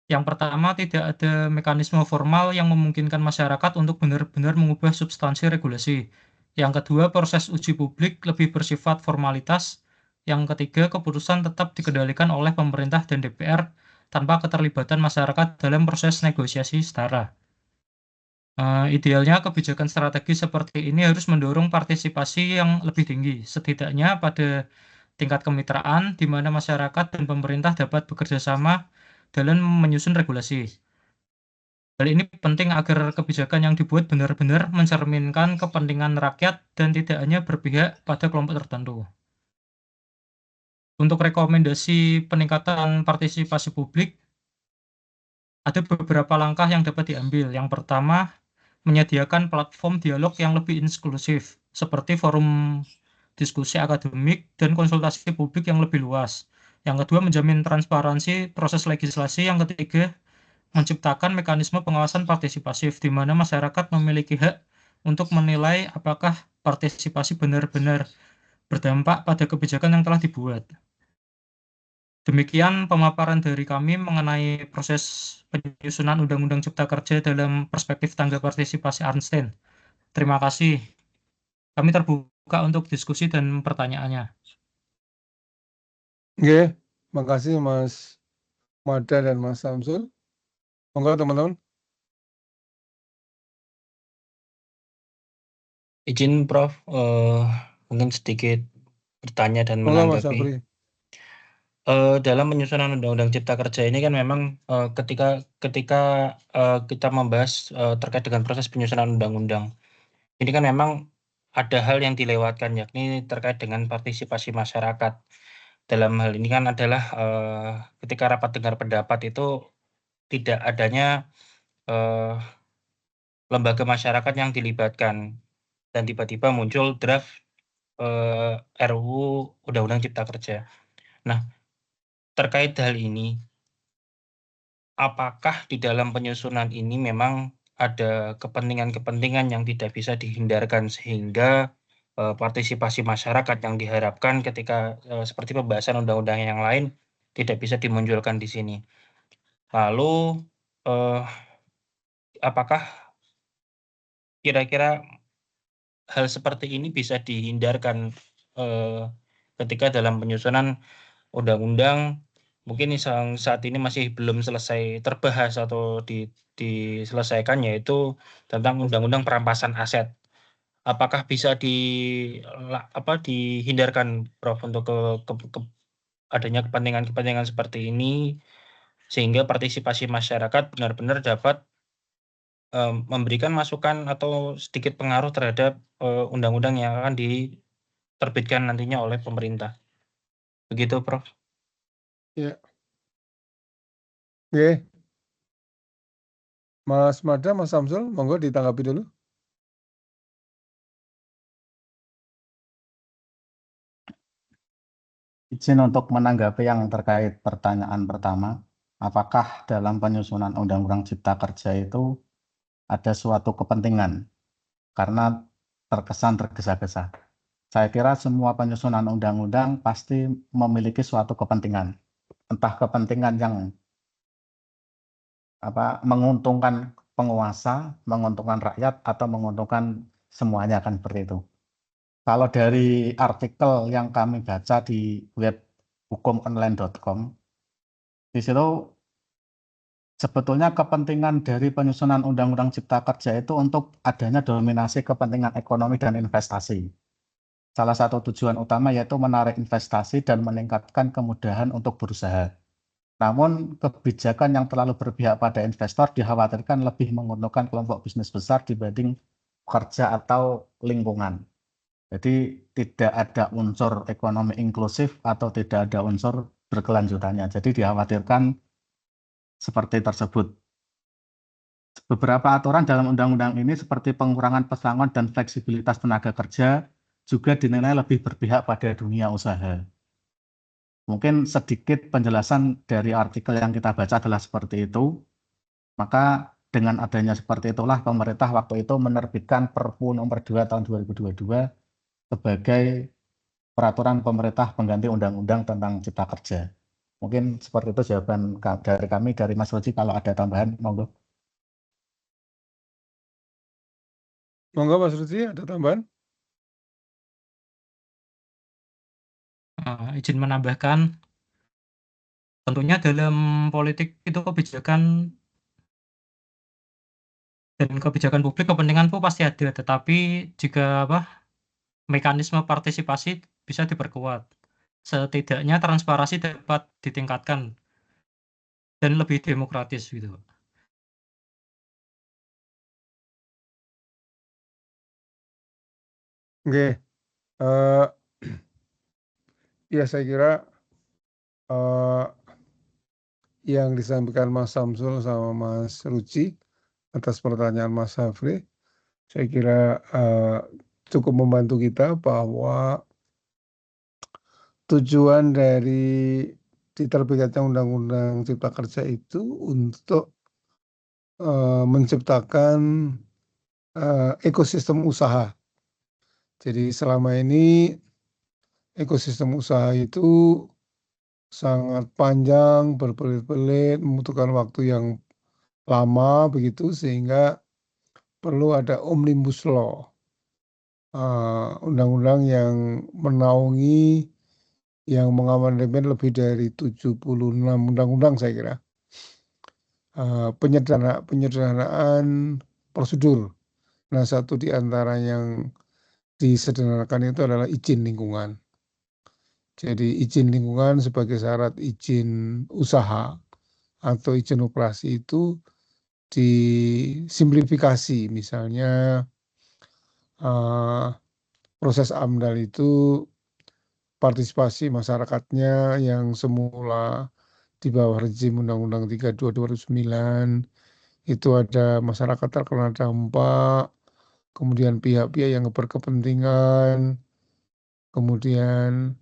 B: yang pertama, tidak ada mekanisme formal yang memungkinkan masyarakat untuk benar-benar mengubah substansi regulasi. Yang kedua, proses uji publik lebih bersifat formalitas. Yang ketiga, keputusan tetap dikendalikan oleh pemerintah dan DPR tanpa keterlibatan masyarakat dalam proses negosiasi setara. Idealnya kebijakan strategis seperti ini harus mendorong partisipasi yang lebih tinggi, setidaknya pada tingkat kemitraan di mana masyarakat dan pemerintah dapat bekerja sama dalam menyusun regulasi. Hal ini penting agar kebijakan yang dibuat benar-benar mencerminkan kepentingan rakyat dan tidak hanya berpihak pada kelompok tertentu. Untuk rekomendasi peningkatan partisipasi publik, ada beberapa langkah yang dapat diambil. Yang pertama, menyediakan platform dialog yang lebih inklusif, seperti forum diskusi akademik dan konsultasi publik yang lebih luas. Yang kedua, menjamin transparansi proses legislasi. Yang ketiga, menciptakan mekanisme pengawasan partisipasif, di mana masyarakat memiliki hak untuk menilai apakah partisipasi benar-benar berdampak pada kebijakan yang telah dibuat. Demikian pemaparan dari kami mengenai proses penyusunan Undang-Undang Cipta Kerja dalam perspektif tangga partisipasi Arnstein. Terima kasih. Kami terbuka untuk diskusi dan pertanyaannya.
A: Oke, makasih Mas Mada dan Mas Samsul. Monggo teman-teman.
B: Izin Prof, mungkin sedikit bertanya dan
A: Monggo Mas
B: menanggapi.
A: Sapri.
B: Dalam penyusunan Undang-Undang Cipta Kerja ini kan memang ketika kita membahas terkait dengan proses penyusunan undang-undang, ini kan memang ada hal yang dilewatkan, yakni terkait dengan partisipasi masyarakat. Dalam hal ini kan adalah ketika rapat dengar pendapat itu tidak adanya lembaga masyarakat yang dilibatkan, dan tiba-tiba muncul draft RUU Undang-Undang Cipta Kerja. Nah, terkait hal ini, apakah di dalam penyusunan ini memang ada kepentingan-kepentingan yang tidak bisa dihindarkan sehingga partisipasi masyarakat yang diharapkan ketika seperti pembahasan undang-undang yang lain tidak bisa dimunculkan di sini. Lalu apakah kira-kira hal seperti ini bisa dihindarkan ketika dalam penyusunan undang-undang mungkin yang saat ini masih belum selesai terbahas atau diselesaikan, yaitu tentang undang-undang perampasan aset. Apakah bisa dihindarkan, Prof, untuk adanya kepentingan-kepentingan seperti ini sehingga partisipasi masyarakat benar-benar dapat memberikan masukan atau sedikit pengaruh terhadap undang-undang yang akan diterbitkan nantinya oleh pemerintah. Begitu, Prof.
A: Ya. Oke. Mas Mada, Mas Samsul, monggo ditanggapi dulu.
F: Izin untuk menanggapi yang terkait pertanyaan pertama, apakah dalam penyusunan Undang-Undang Cipta Kerja itu ada suatu kepentingan karena terkesan tergesa-gesa. Saya kira semua penyusunan undang-undang pasti memiliki suatu kepentingan, entah kepentingan yang menguntungkan penguasa, menguntungkan rakyat, atau menguntungkan semuanya, kan seperti itu. Kalau dari artikel yang kami baca di web hukumonline.com, di situ sebetulnya kepentingan dari penyusunan Undang-Undang Cipta Kerja itu untuk adanya dominasi kepentingan ekonomi dan investasi. Salah satu tujuan utama yaitu menarik investasi dan meningkatkan kemudahan untuk berusaha. Namun kebijakan yang terlalu berpihak pada investor dikhawatirkan lebih menguntungkan kelompok bisnis besar dibanding pekerja atau lingkungan. Jadi tidak ada unsur ekonomi inklusif atau tidak ada unsur berkelanjutannya. Jadi dikhawatirkan seperti tersebut. Beberapa aturan dalam undang-undang ini seperti pengurangan pesangon dan fleksibilitas tenaga kerja juga dinilai lebih berpihak pada dunia usaha. Mungkin sedikit penjelasan dari artikel yang kita baca adalah seperti itu. Maka dengan adanya seperti itulah pemerintah waktu itu menerbitkan Perpu nomor 2 tahun 2022 sebagai peraturan pemerintah pengganti undang-undang tentang Cipta Kerja. Mungkin seperti itu jawaban dari kami, dari Mas Roji. Kalau ada tambahan, monggo.
A: Monggo Mas Roji, ada tambahan?
B: Izin menambahkan, tentunya dalam politik itu kebijakan Dan kebijakan publik kepentingan itu pasti ada, tetapi jika mekanisme partisipasi bisa diperkuat. Setidaknya transparansi dapat ditingkatkan dan lebih demokratis gitu.
A: Oke, eh, ya saya kira yang disampaikan Mas Samsul sama Mas Ruci atas pertanyaan Mas Hafri, saya kira cukup membantu kita bahwa tujuan dari diterbitkannya Undang-Undang Cipta Kerja itu untuk menciptakan ekosistem usaha. Jadi selama ini ekosistem usaha itu sangat panjang, berbelit-belit, membutuhkan waktu yang lama begitu sehingga perlu ada omnibus law, undang-undang yang menaungi, yang mengamandemen lebih dari 76 undang-undang saya kira. Penyederhanaan prosedur. Nah, satu di antara yang disederhanakan itu adalah izin lingkungan. Jadi izin lingkungan sebagai syarat izin usaha atau izin operasi itu disimplifikasi. Misalnya proses AMDAL itu partisipasi masyarakatnya yang semula di bawah rezim Undang-Undang 32 2009 itu ada masyarakat terkena dampak, kemudian pihak-pihak yang berkepentingan, kemudian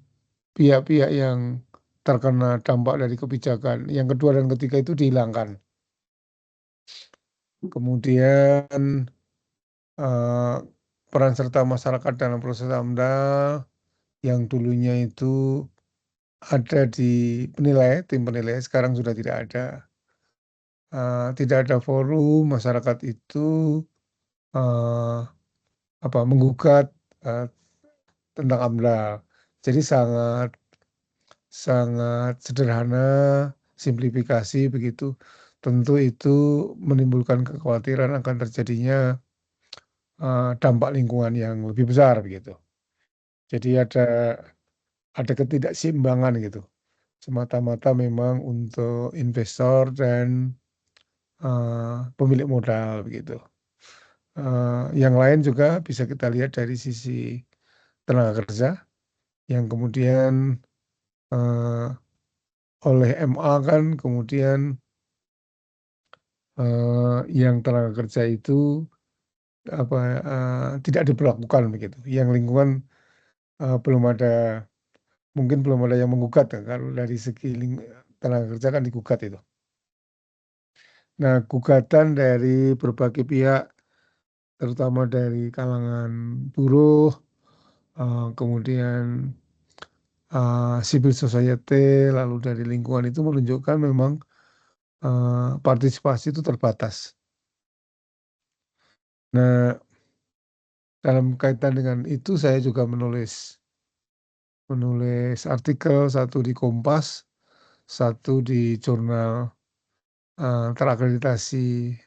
A: pihak-pihak yang terkena dampak dari kebijakan. Yang kedua dan ketiga itu dihilangkan. Kemudian peran serta masyarakat dalam proses AMDAL yang dulunya itu ada di penilai, tim penilai, sekarang sudah tidak ada. Tidak ada forum masyarakat itu menggugat tentang AMDAL. Jadi sangat sederhana, simplifikasi begitu. Tentu itu menimbulkan kekhawatiran akan terjadinya dampak lingkungan yang lebih besar begitu. Jadi ada ketidakseimbangan gitu. Semata-mata memang untuk investor dan pemilik modal begitu. Yang lain juga bisa kita lihat dari sisi tenaga kerja yang kemudian oleh MA kan kemudian yang tenaga kerja itu tidak diberlakukan begitu. Yang lingkungan mungkin belum ada yang menggugat kan, kalau dari segi tenaga kerja kan digugat itu. Nah, gugatan dari berbagai pihak, terutama dari kalangan buruh, kemudian civil society, lalu dari lingkungan itu menunjukkan memang partisipasi itu terbatas. Nah, dalam kaitan dengan itu saya juga menulis artikel, satu di Kompas, satu di jurnal terakreditasi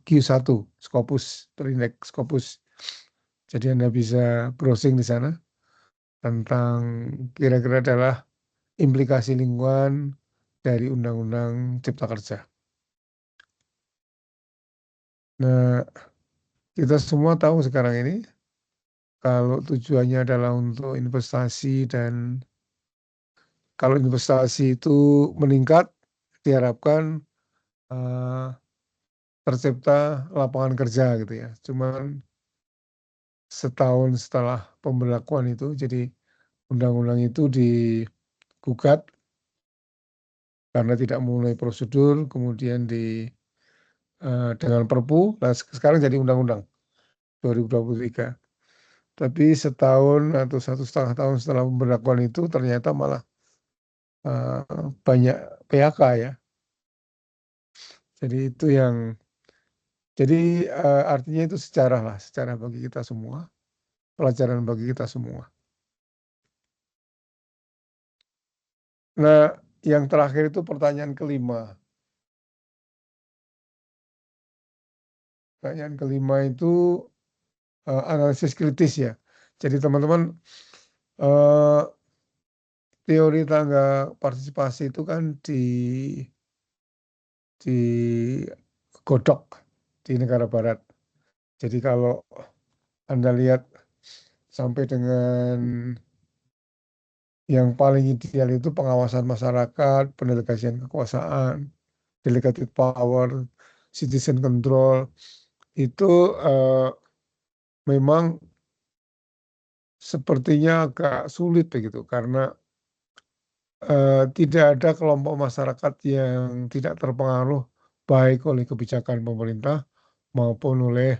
A: Q1 Scopus, terindeks Scopus. Jadi Anda bisa browsing di sana tentang kira-kira adalah implikasi lingkungan dari Undang-Undang Cipta Kerja. Nah, kita semua tahu sekarang ini kalau tujuannya adalah untuk investasi dan kalau investasi itu meningkat diharapkan tercipta lapangan kerja gitu ya. Cuman setahun setelah pemberlakuan itu, jadi undang-undang itu digugat karena tidak memenuhi prosedur, kemudian dengan Perpu, nah sekarang jadi undang-undang 2023. Tapi setahun atau 1,5 tahun setelah pemberlakuan itu ternyata malah banyak PHK ya. Jadi itu artinya itu sejarah bagi kita semua, pelajaran bagi kita semua. Nah, yang terakhir itu pertanyaan kelima. Pertanyaan kelima itu analisis kritis ya. Jadi teman-teman teori tangga partisipasi itu kan digodok di negara barat. Jadi kalau Anda lihat sampai dengan yang paling ideal itu pengawasan masyarakat, pendelegasian kekuasaan, delegated power, citizen control, itu memang sepertinya agak sulit begitu karena tidak ada kelompok masyarakat yang tidak terpengaruh baik oleh kebijakan pemerintah maupun oleh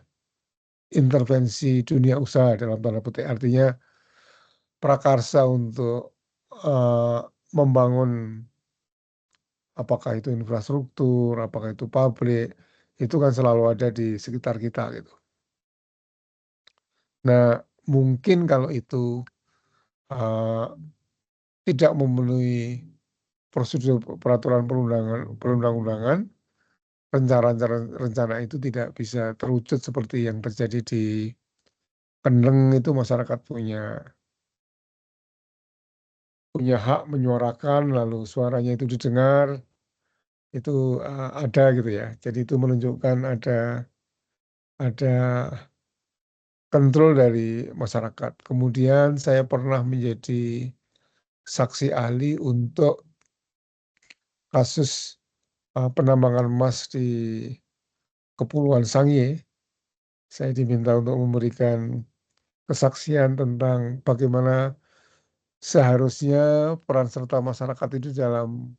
A: intervensi dunia usaha dalam tanda petik. Artinya prakarsa untuk membangun apakah itu infrastruktur, apakah itu pabrik, itu kan selalu ada di sekitar kita gitu. Nah, mungkin kalau itu tidak memenuhi prosedur peraturan perundang-undangan, rencana itu tidak bisa terwujud seperti yang terjadi di Kendeng. Itu masyarakat punya hak menyuarakan, lalu suaranya itu didengar, itu ada gitu ya. Jadi itu menunjukkan ada kontrol dari masyarakat. Kemudian saya pernah menjadi saksi ahli untuk kasus penambangan emas di Kepulauan Sangihe. Saya diminta untuk memberikan kesaksian tentang bagaimana seharusnya peran serta masyarakat itu dalam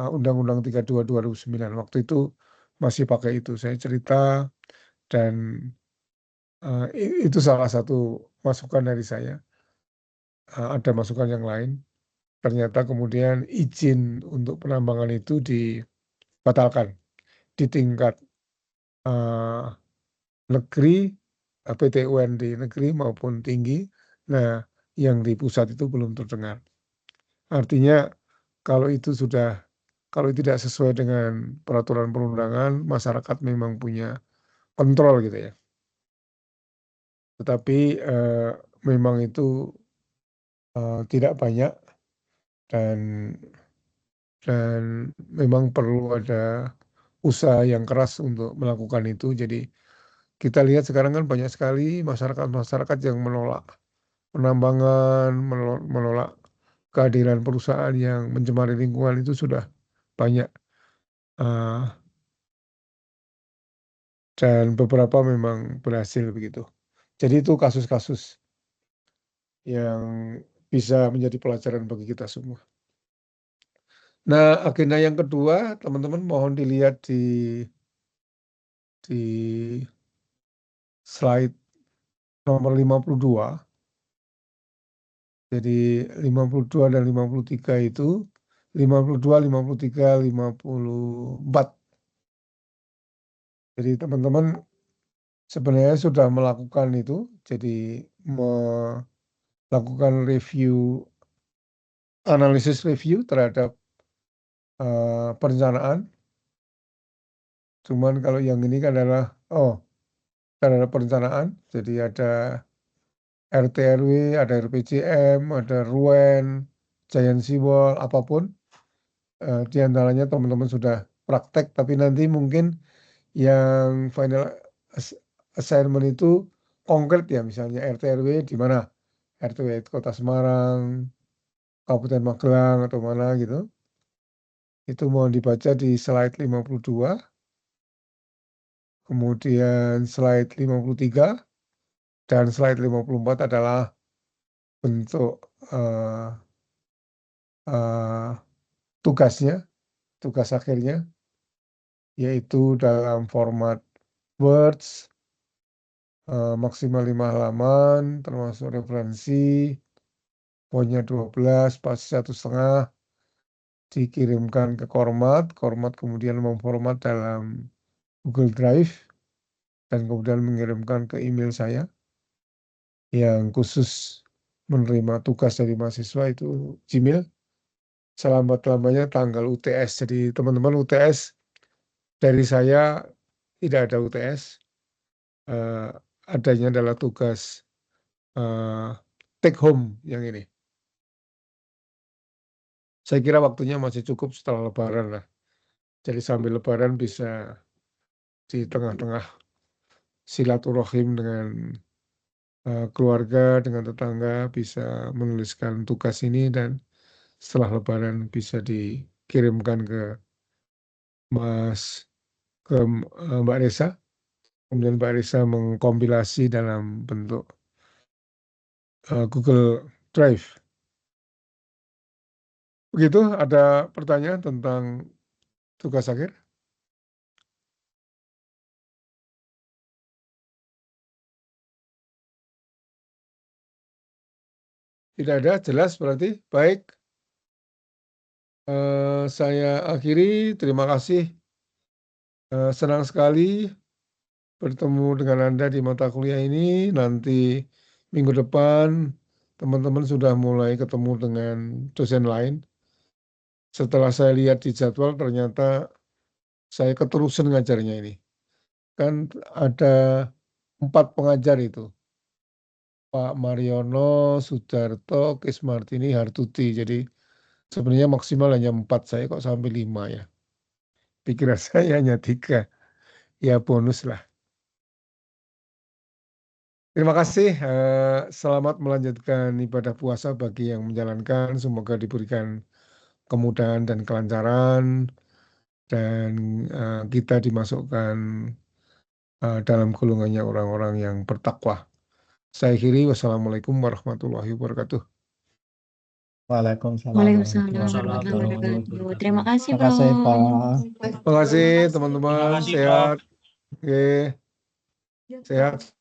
A: Undang-Undang 32 2009. Waktu itu masih pakai itu. Saya cerita dan itu salah satu masukan dari saya. Ada masukan yang lain. Ternyata kemudian izin untuk penambangan itu dibatalkan di tingkat negeri, PT UN di negeri maupun tinggi. Nah, yang di pusat itu belum terdengar. Artinya kalau tidak sesuai dengan peraturan perundangan, masyarakat memang punya kontrol gitu ya. Tetapi memang itu tidak banyak dan memang perlu ada usaha yang keras untuk melakukan itu. Jadi kita lihat sekarang kan banyak sekali masyarakat yang menolak penambangan, menolak kehadiran perusahaan yang mencemari lingkungan, itu sudah banyak. Dan beberapa memang berhasil begitu. Jadi itu kasus-kasus yang bisa menjadi pelajaran bagi kita semua. Nah, agenda yang kedua, teman-teman mohon dilihat di slide nomor 52. Jadi 52 dan 53 itu 52, 53, 54. Jadi teman-teman sebenarnya sudah melakukan itu, jadi melakukan analisis review terhadap perencanaan. Cuman kalau yang ini kan adalah terhadap perencanaan, jadi ada RT/RW, ada RPJM, ada RUEN, Giant Seawall, apapun. Di antaranya teman-teman sudah praktek, tapi nanti mungkin yang final assignment itu konkret ya, misalnya RT/RW di mana, RT Kota Semarang, Kabupaten Magelang atau mana gitu. Itu mohon dibaca di slide 52. Kemudian slide 53 dan slide 54 adalah bentuk tugasnya, tugas akhirnya, yaitu dalam format Words, maksimal 5 halaman, termasuk referensi, poinnya 12, spasi 1,5, dikirimkan ke Kormat kemudian memformat dalam Google Drive, dan kemudian mengirimkan ke email saya, yang khusus menerima tugas dari mahasiswa itu Gmail, selambat-lambatnya tanggal UTS. Jadi teman-teman UTS dari saya tidak ada UTS, adanya adalah tugas take home yang ini. Saya kira waktunya masih cukup setelah Lebaran lah. Jadi sambil Lebaran bisa di tengah-tengah silaturahim dengan keluarga, dengan tetangga bisa menuliskan tugas ini dan setelah Lebaran bisa dikirimkan ke Mbak Resa. Kemudian Mbak Resa mengkompilasi dalam bentuk Google Drive. Begitu, ada pertanyaan tentang tugas akhir? Tidak ada, jelas berarti. Baik. Saya akhiri, terima kasih. Senang sekali bertemu dengan Anda di mata kuliah ini. Nanti minggu depan teman-teman sudah mulai ketemu dengan dosen lain. Setelah saya lihat di jadwal ternyata saya keterusan ngajarnya ini. Kan ada 4 pengajar itu. Pak Mariono, Sudarto, Kismartini, Hartuti. Jadi sebenarnya maksimal hanya 4, saya kok sampai 5 ya. Pikiran saya hanya 3. Ya bonus lah. Terima kasih. Selamat melanjutkan ibadah puasa bagi yang menjalankan. Semoga diberikan kemudahan dan kelancaran. Dan kita dimasukkan dalam golongannya orang-orang yang bertakwa. Saya akhiri. Wassalamualaikum warahmatullahi wabarakatuh.
F: Waalaikumsalam
D: Waalaikumsalam
F: warahmatullahi
D: warahmatullahi
F: wabarakatuh.
D: wabarakatuh. Terima kasih,
F: Terima kasih,
D: Bro.
F: Pak.
A: Terima kasih teman-teman.
B: Terima kasih, Prof.
A: Sehat. Oke.
H: Ya,
A: Sehat.